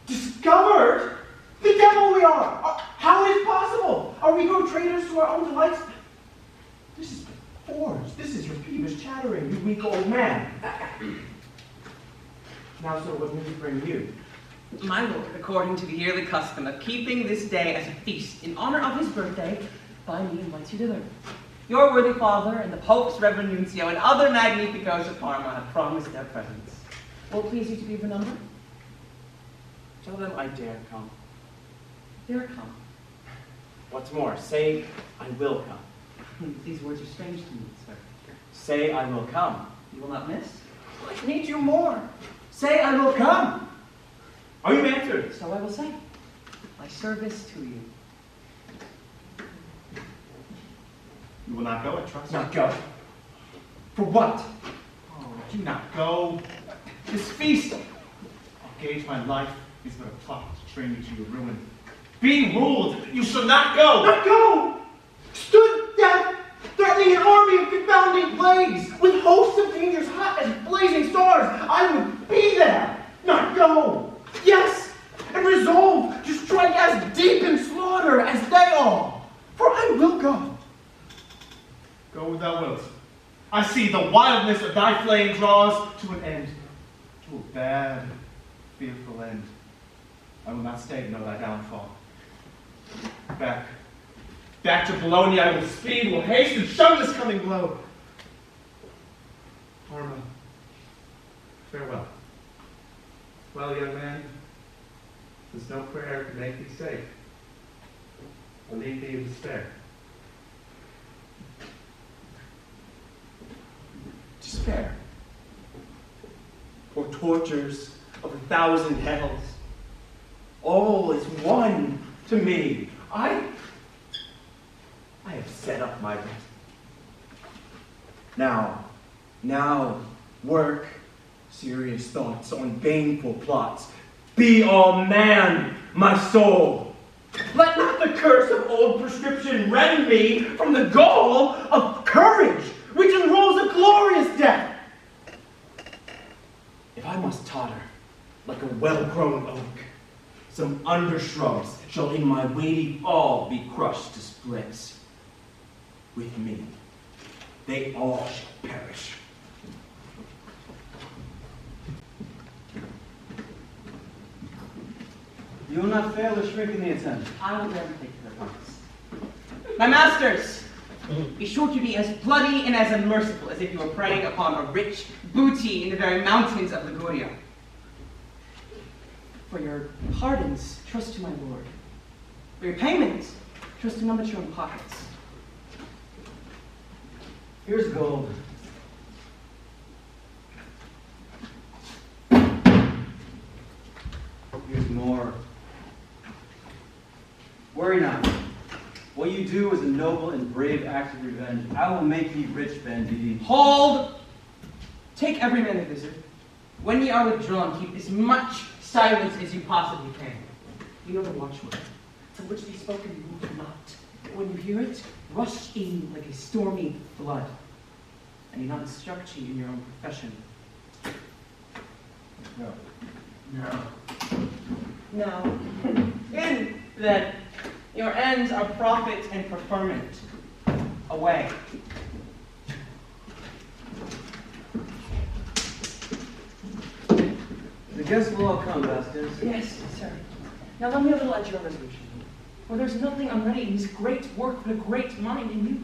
S3: Discovered? The devil we are! How is it possible? Are we grown traitors to our own delights? This is but forged. This is your peevish chattering, you weak old man. Now, sir, what news bring you?
S4: My lord, according to the yearly custom of keeping this day as a feast in honor of his birthday, by me invites you thither. Your worthy father and the Pope's Reverend Nuncio and other magnificos of Parma have promised their presence. Will it please you to be of a number?
S3: Tell them I dare come.
S4: Dare come.
S3: What's more, say I will come.
S4: These words are strange to me, sir.
S3: Say I will come.
S4: You will not miss?
S3: I need you more. Say I will come. Are you answered?
S4: So I will say. My service to you.
S2: You will not go, I trust.
S3: Not go. For what?
S2: Oh, do not go. This feast, I'll gauge my life, is but a plot to train you to your ruin. Be ruled, you shall not go.
S3: Not go! Stood death, threatening an army of confounding plagues, with hosts of dangers hot as blazing stars. I would be there, not go. Yes, and resolve to strike as deep in slaughter as they are. For I will go.
S2: Go where thou wilt. I see the wildness of thy flame draws to an end, to a bad, fearful end. I will not stay to know thy downfall. Back to Bologna I will speed, will haste, and shun this coming blow. Parma, farewell. Well, young man, there's no prayer to make thee safe. I'll leave thee in despair.
S3: Despair, or tortures of 1,000 hells. All is one to me. I have set up my rest. Now, work serious thoughts on baneful plots. Be all man, my soul. Let not the curse of old prescription rend me from the gall of courage, which enrolls a glorious death. If I must totter like a well-grown oak, some undershrubs shall in my weighty fall be crushed to splits. With me, they all shall perish.
S8: You will not fail to shrink in the attempt.
S4: I will never take their promise. My masters, be sure to be as bloody and as unmerciful as if you were preying upon a rich booty in the very mountains of Liguria. For your pardons, trust to my lord. For your payments, trust to none but your own pockets.
S8: Here's gold. Here's more. Worry not. What you do is a noble and brave act of revenge. I will make thee rich, Banditti.
S4: Hold! Take every man a visit. When ye are withdrawn, keep as much silence as you possibly can. You know the watchword, to which be spoken move not. When you hear it, rush in like a stormy flood. I need not instruct you in your own profession.
S8: No.
S4: No. In that your ends are profit and preferment. Away.
S8: The guests will all come, Vasquez.
S4: Yes, sir. Now let me a little at your resolution. For there's nothing unready in this great work but a great mind in you.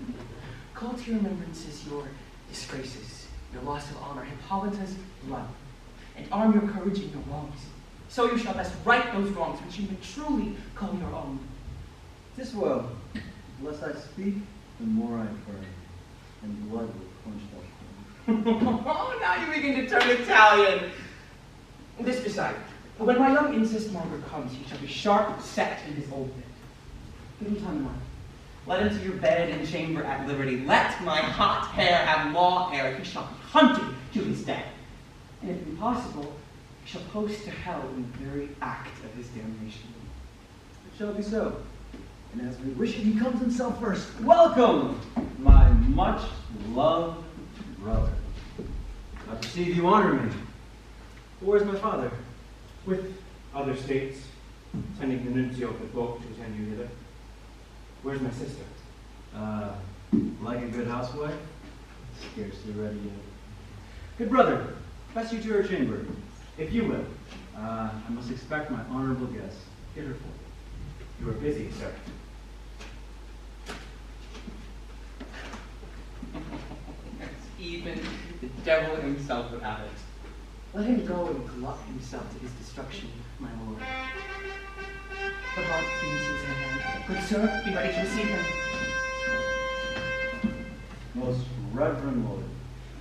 S4: Call to your remembrances your disgraces, your loss of honor, Hippolyta's blood, and arm your courage in your wrongs. So you shall best right those wrongs which you may truly call your own.
S8: 'Tis well. The less I speak, the more I pray, and blood will quench that flame.
S4: Oh, now you begin to turn Italian. This beside, when my young incest monger comes, he shall be sharp set in his old bed. Give him time enough. Let him to your bed and chamber at liberty. Let my hot hair have law air. He shall be hunted to his death. And if impossible, he shall post to hell in the very act of his damnation.
S8: It shall be so. And as we wish he comes himself first, welcome, my much loved brother. I perceive you honor me. Where's my father?
S3: With other states, sending the nuncio of the Pope to send you hither. Where's my sister?
S8: Like a good housewife? Scarcely ready yet. Good brother, pass you to her chamber, if you will. I must expect my honorable guest. Get her forth.
S3: You are busy, sir.
S4: Even the devil himself would have it. Let him go and glut himself to his destruction, my lord. The heart beats his hand. Good sir, be ready to receive him.
S8: Most reverend lord,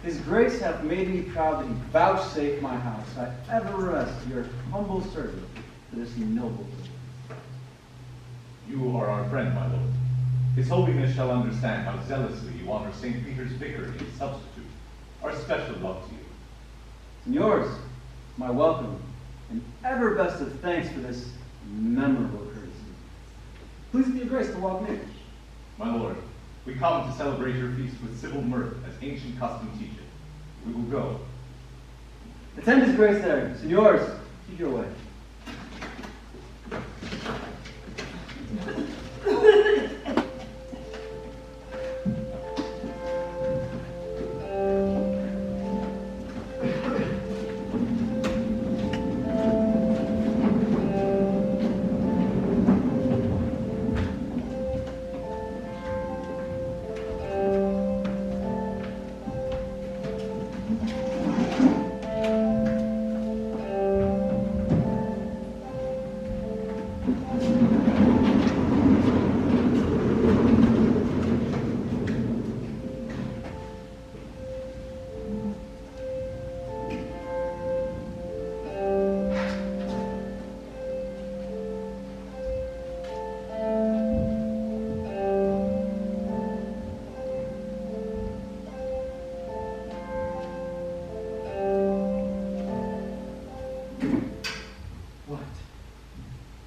S8: his grace hath made me proud that he vouchsafe my house. I ever rest your humble servant for this noble deed.
S14: You are our friend, my lord. His Holiness shall understand how zealously you honor St. Peter's Vicar and substitute. Our special love to you.
S8: Signors, my welcome, and ever best of thanks for this memorable courtesy. Please be your grace to walk near.
S14: My lord, we come to celebrate your feast with civil mirth, as ancient custom teaches. We will go.
S8: Attend his grace there. Signors, keep your way.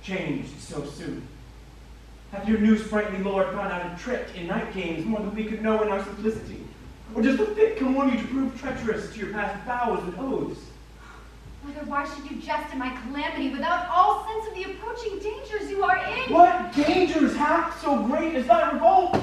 S3: Changed so soon. Hath your new sprightly lord found out a trick in night games more than we could know in our simplicity? Or does the fit come on you to prove treacherous to your past vows and oaths?
S7: Mother, why should you jest at my calamity without all sense of the approaching dangers you are in?
S3: What dangers hath so great as thy revolt?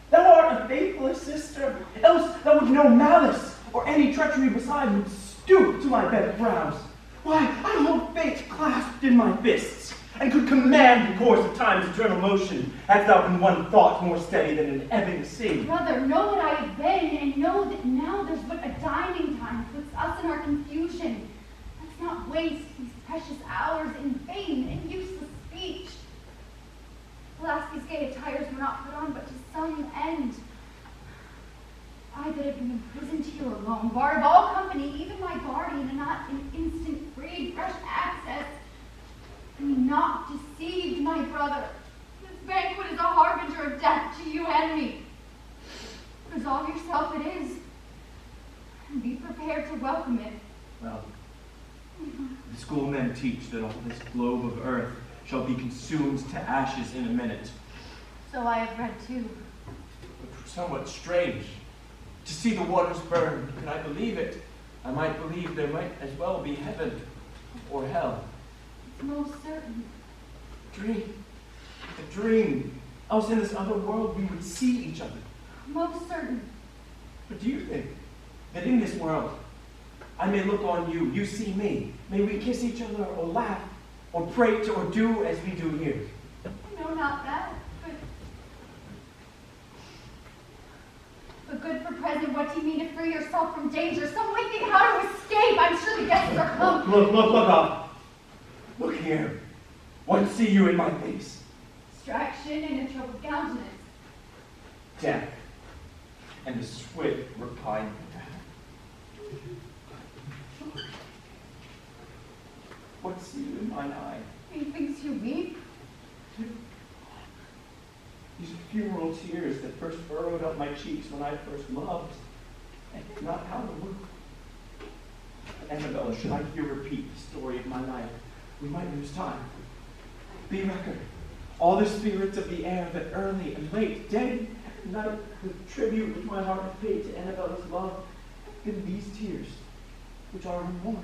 S3: Thou art a faithless sister, else thou would no malice, or any treachery beside would stoop to my bed of brows. Why, I hold fate clasped in my fists, and could command the course of time's eternal motion, hadst thou been one thought more steady than an ebbing sea.
S7: Brother, know what I have been, and know that now there's but a dining time twixt us and our confusion. Let's not waste these precious hours in vain and useless speech. Alas, these gay attires were not put on but to some end. I that have been imprisoned here alone, barred of all company, even my guardian, and not an instant freed, fresh access. Be not deceived, my brother. This banquet is a harbinger of death to you and me. Resolve yourself it is, and be prepared to welcome it.
S3: Well, the schoolmen teach that all this globe of earth shall be consumed to ashes in a minute.
S7: So I have read too.
S3: But somewhat strange. To see the waters burn, could I believe it? I might believe there might as well be heaven or hell.
S7: It's most certain.
S3: Dream. A dream. Else in this other world we would see each other.
S7: Most certain.
S3: But do you think that in this world I may look on you, you see me? May we kiss each other or laugh or prate or do as we do here?
S7: No, not that. But good for present, what do you mean to free yourself from danger? Some way think how to escape. I'm sure the guests are come.
S3: Look up. What see you in my face?
S7: Distraction and a troubled countenance.
S3: Death and a swift repinement. What see you in mine eye?
S7: Methinks you weep.
S3: These are funeral tears that first furrowed up my cheeks when I first loved, and not how to look. Annabella, should I here repeat the story of my life, we might lose time. Be record, all the spirits of the air that early and late, day and night, the tribute which my heart hath paid to Annabella's love, have been these tears, which are her mourners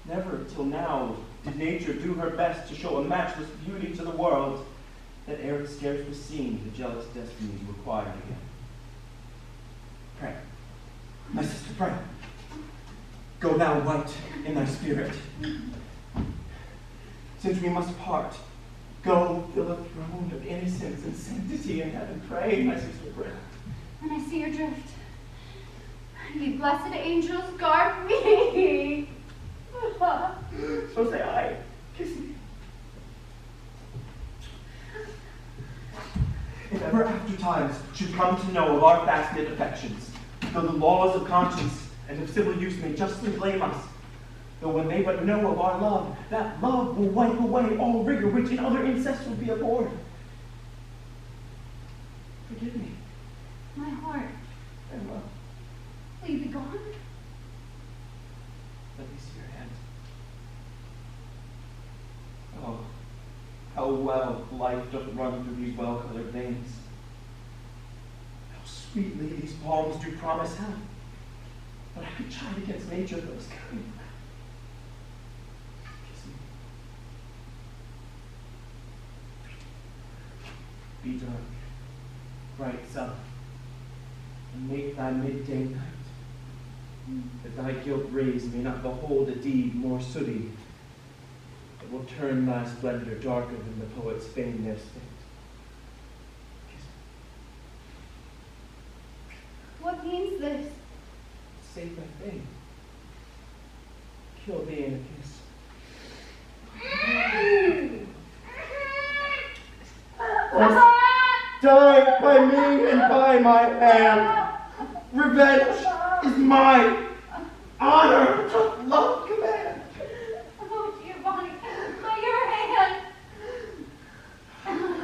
S3: now. Never till now did nature do her best to show a matchless beauty to the world, that ere it scarce was seen, the jealous destinies required again. Pray, my sister, pray. Go thou white in thy spirit. Since we must part, go fill a throne of innocence and sanctity in heaven. Pray, my sister, pray.
S7: And I see your drift. Ye blessed angels, guard me.
S3: So say I. Kiss me. If ever after times should come to know of our fast-knit affections, though the laws of conscience and of civil use may justly blame us, though when they but know of our love, that love will wipe away all rigor which in other incest will be abhorred. Forgive me.
S7: My heart.
S3: Farewell.
S7: Will you be gone?
S3: Let me see your hand. Oh, how well life doth run through these well-colored veins. How sweetly these palms do promise health. But I could chide against nature that was kind. Kiss me. Be dark, bright sun, and make thy midday night, that thy gilt rays may not behold a deed more sooty, that will turn thy splendor darker than the poet's fame their state. Kiss me.
S7: What means this?
S3: Save thy fame. Kill thee in a kiss. Die by me and by my hand. Revenge is mine. Honor doth love command.
S7: Oh, Giovanni, by your hand.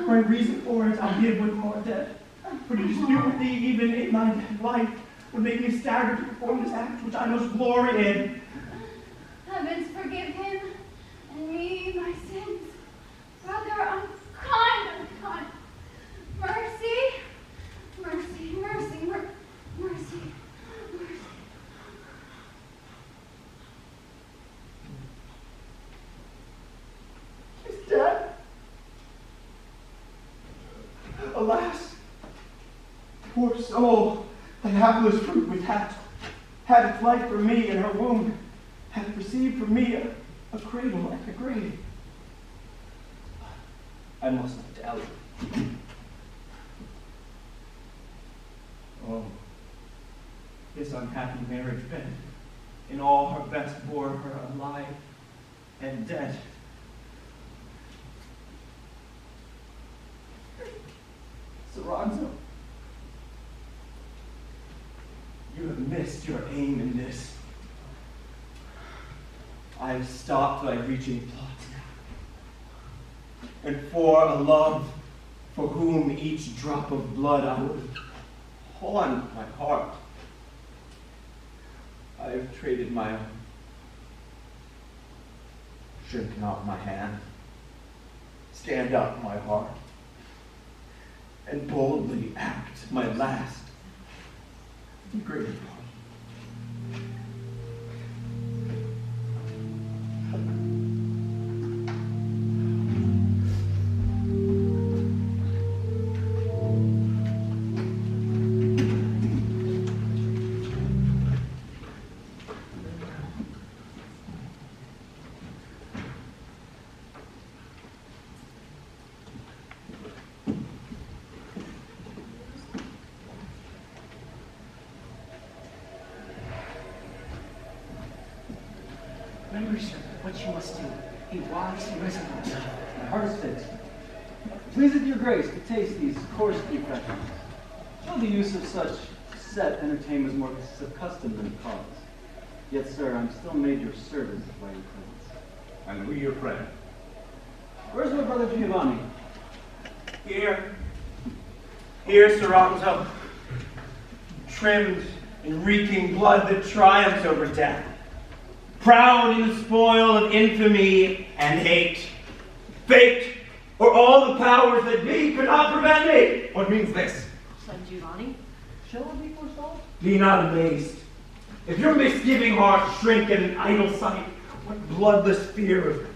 S3: For in reason for it, I give when thou art dead. For to dispute with thee even in thy dead life would make me stagger to perform this act which I most glory in.
S7: Heavens forgive him, and me my sins. Brother, unkind, unkind. Mercy, mercy, mercy, mercy, mercy.
S3: He's dead. Alas, poor soul, that hapless fruit which had its life for me in her womb, hath received from me a cradle and a grave. I must not tell. Oh, this unhappy marriage bed, in all her best bore her alive and dead. Soranzo, you have missed your aim in this. I have stopped thy reaching plot now. And for a love for whom each drop of blood I would haunt my heart, I have traded my own. Shrink not my hand. Stand up my heart. And boldly act my last degraded part.
S4: Remember, sir, what you must do.
S8: Be wise and resolute. My heart is fixed. Pleaseth your grace to taste these coarse refreshments. Show the use of such set entertainments more of custom than cause. Yet, sir, I'm still made your servant by your presence.
S14: And we your friend.
S8: Where's my brother Giovanni?
S3: Here. Here, Sorrento. Trimmed in reeking blood that triumphs over death. Proud in the spoil of infamy and hate. Fate, or all the powers that be, could not prevent me.
S14: What means this?
S6: Son Giovanni, shall it be forestalled?
S3: Be not amazed. If your misgiving heart shrink at an idle sight, what bloodless fear of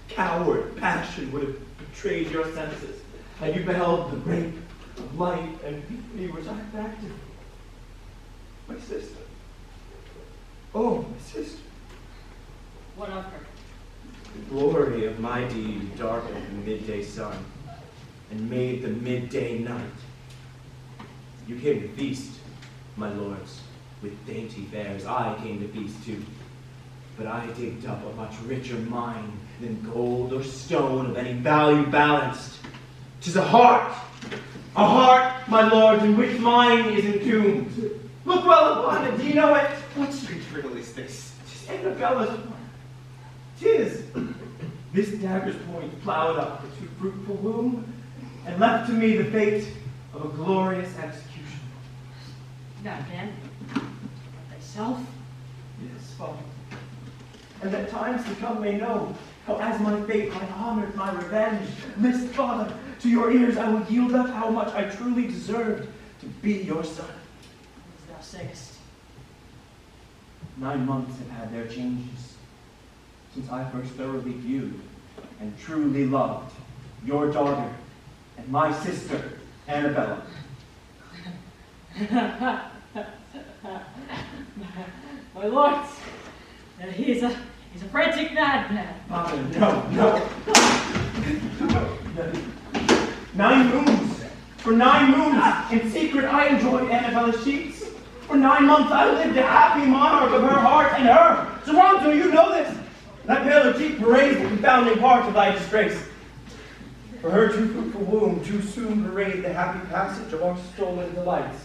S3: coward passion would have betrayed your senses had you beheld the rape of light and beauty reside back to you? My sister. Oh, my sister.
S6: What of her?
S3: The glory of my deed darkened the midday sun and made the midday night. You came to feast, my lords, with dainty fares. I came to feast too. But I digged up a much richer mine than gold or stone of any value balanced. 'Tis a heart, my lords, in which mine is entombed. Look well upon it, do you know it?
S2: What strange riddle is this?
S3: 'Tis Annabella's one. 'Tis. This dagger's point plowed up the too fruitful womb, and left to me the fate of a glorious execution.
S6: Not again. Not thyself.
S3: Yes, Father. And that times to come may know how as my fate, my honor, my revenge, list, Father, to your ears I will yield up how much I truly deserved to be your son.
S6: As thou sayest.
S3: 9 months have had their changes since I first thoroughly viewed and truly loved your daughter and my sister, Annabella.
S6: My lords, he's a frantic madman.
S3: Father, no. 9 moons. For 9 moons, in secret, I enjoyed Annabella's sheets. For 9 months, I lived a happy monarch of her heart and her. Toronto, you know this. That paler cheek parades the confounding part of thy disgrace. For her too fruitful womb too soon parade the happy passage of our stolen delights,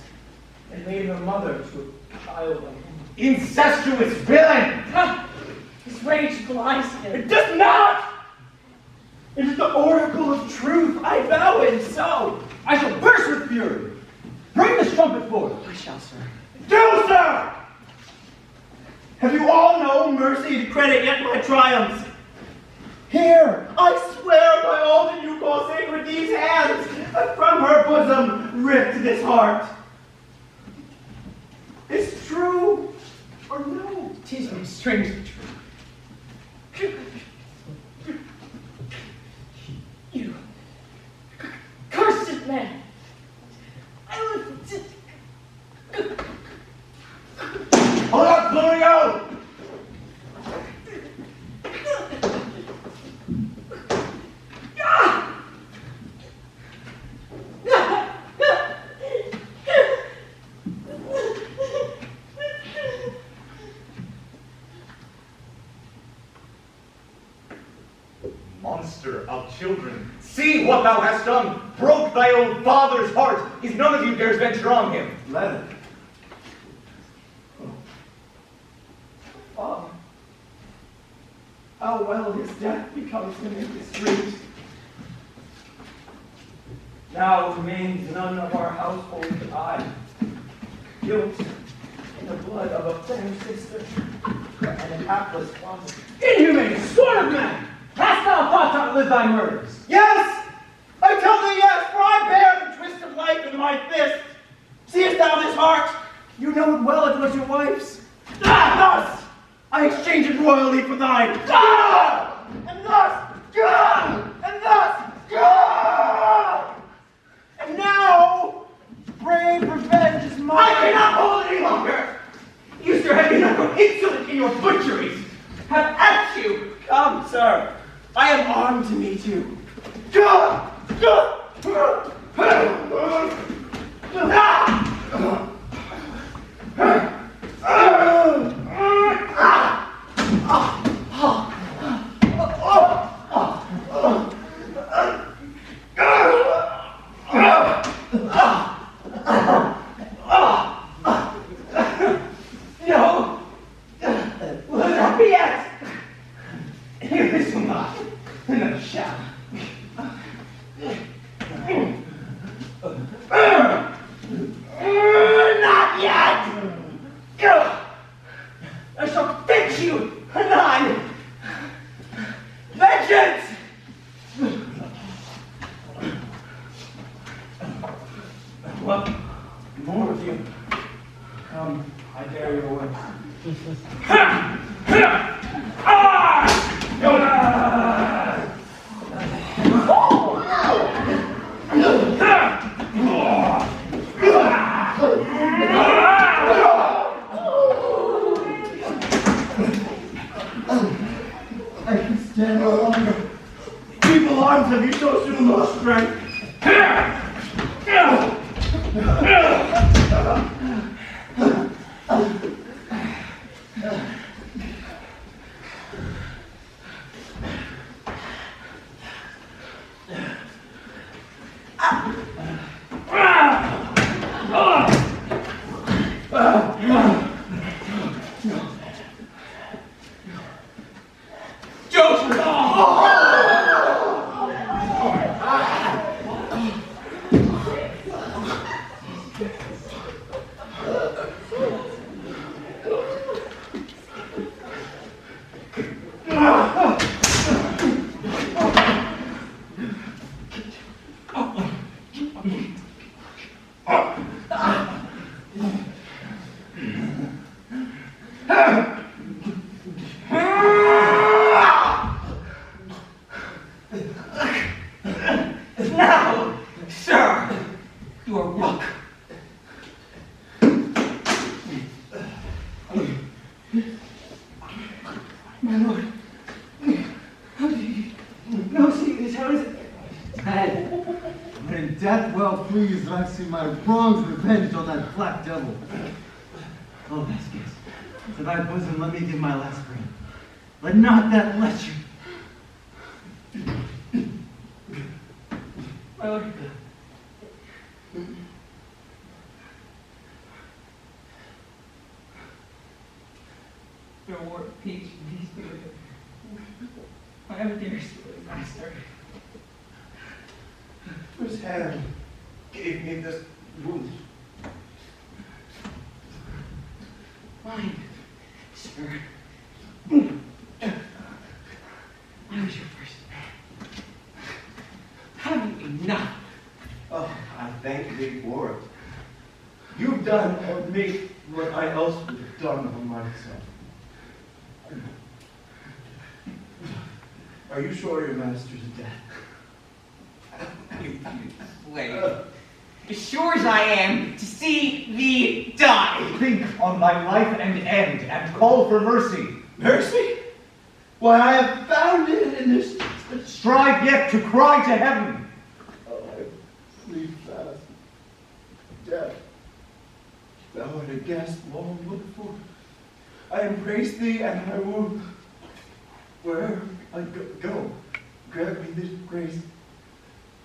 S3: and made her mother to a child like incestuous villain!
S6: His rage belies him.
S3: It does not! It is the oracle of truth. I vow it so.
S8: I shall burst with fury. Bring this trumpet forth.
S6: I shall, sir.
S3: Do, sir! Have you all no mercy to credit yet my triumphs? Here, I swear by all that you call sacred these hands, that from her bosom ripped this heart. Is true or no?
S6: 'Tis most strangely true. You cursed man! I was
S3: Hold up, Florio!
S14: Monster of children, see what thou hast done! Broke thy own father's heart! Is none of you dares venture on him?
S3: Let it. Father, how well his death becomes him in this street. Now remains none of our household but I. Guilt in the blood of a fair sister and an hapless father.
S8: Inhumane, scorn of man! Hast thou thought to outlive thy murders?
S3: Yes! I tell thee yes, for I bear the twist of life in my fist. Seest thou this heart? You know it well, it was your wife's. Thus I exchanged it royally for thine. And thus, and thus, and now, brave revenge is mine. I cannot hold it any longer. You, sir, have been insolent in your butcheries. Have at you. Come, sir. I am armed to meet you.
S13: Not yet! I shall fix you anon! Vengeance!
S3: What more of you? Come, I dare you away. I can stand no longer. Feeble arms, have you so soon lost strength?
S13: Now, sir, you are welcome. My lord, how do you know see this? How is it?
S8: Dad, when in death well pleased, I've seen my wrongs revenged on that black devil. Oh, Vasquez, to thy bosom let me give my last breath. Let not that lecher.
S13: My lord. Your war of peace, peace be with you. I am a dear sweet master.
S3: Whose hand gave me this wound?
S13: Mine, sir. I was your first man. Have you enough?
S3: Oh, I thank thee for it. You've done on me what I else would have done on myself. Are you sure your master's dead?
S13: You slave. As sure as I am to see thee die.
S14: Think on thy life and end, and call for mercy.
S3: Mercy? Why, I have found it in this.
S14: Strive yet to cry to heaven.
S3: Oh, I flee fast. Death. Thou art a guest long looked for. I embrace thee and I will. Wherever I go, grant me this grace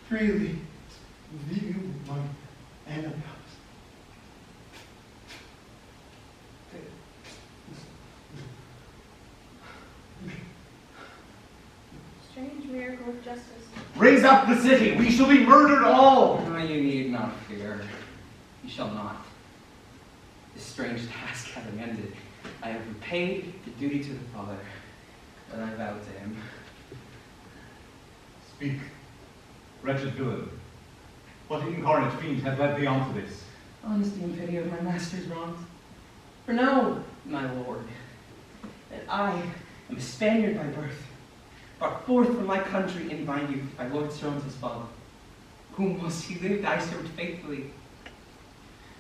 S3: freely. Leave you my Annabelle.
S9: Strange miracle of justice.
S14: Raise up the city. We shall be murdered all.
S4: No, you need not fear. You shall not. This strange task having ended, I have repaid the duty to the Father that I vowed to him.
S14: Speak, wretched villain. What incarnate fiend hath led thee on to this?
S4: Honesty and pity of my master's wrongs. For know, my lord, that I am a Spaniard by birth, brought forth from my country in my youth by Lord Cervantes' father, whom whilst he lived I served faithfully,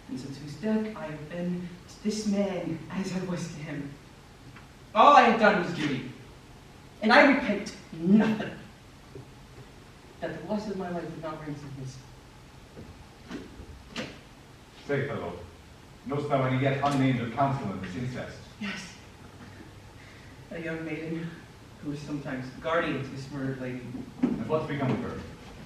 S4: and since whose death I have been to this man as I was to him. All I have done was duty, and I repent nothing. That the loss of my life would not ransom his.
S14: Say, fellow, knowest thou any yet unnamed of counsel in this incest?
S4: Yes. A young maiden who was sometimes guardian to this murdered lady.
S14: And what's become of her?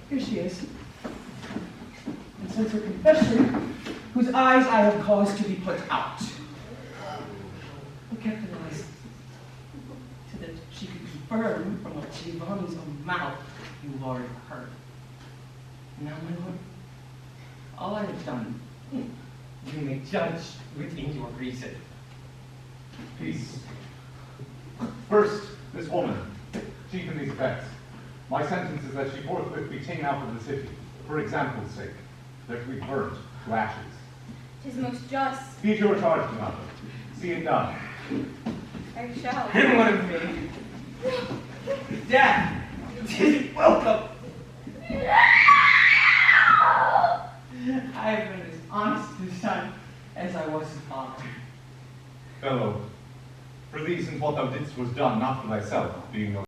S4: Here she is. And since her confession, whose eyes I have caused to be put out, who kept them eyes so that she could confirm from what Giovanni's own mouth you already heard. Now, my lord, all I have done, you may judge within your reason.
S14: Peace. First, this woman, chief in these effects. My sentence is that she forthwith be taken out of the city, for example's sake, there to be burnt to ashes.
S7: 'Tis most just.
S14: Be your charge, Donato. See it done.
S7: I shall.
S4: And one of me. Death, 'tis welcome. I have been as honest a son as I was a father.
S14: Fellow, for thee, since what thou didst was done, not for thyself, being no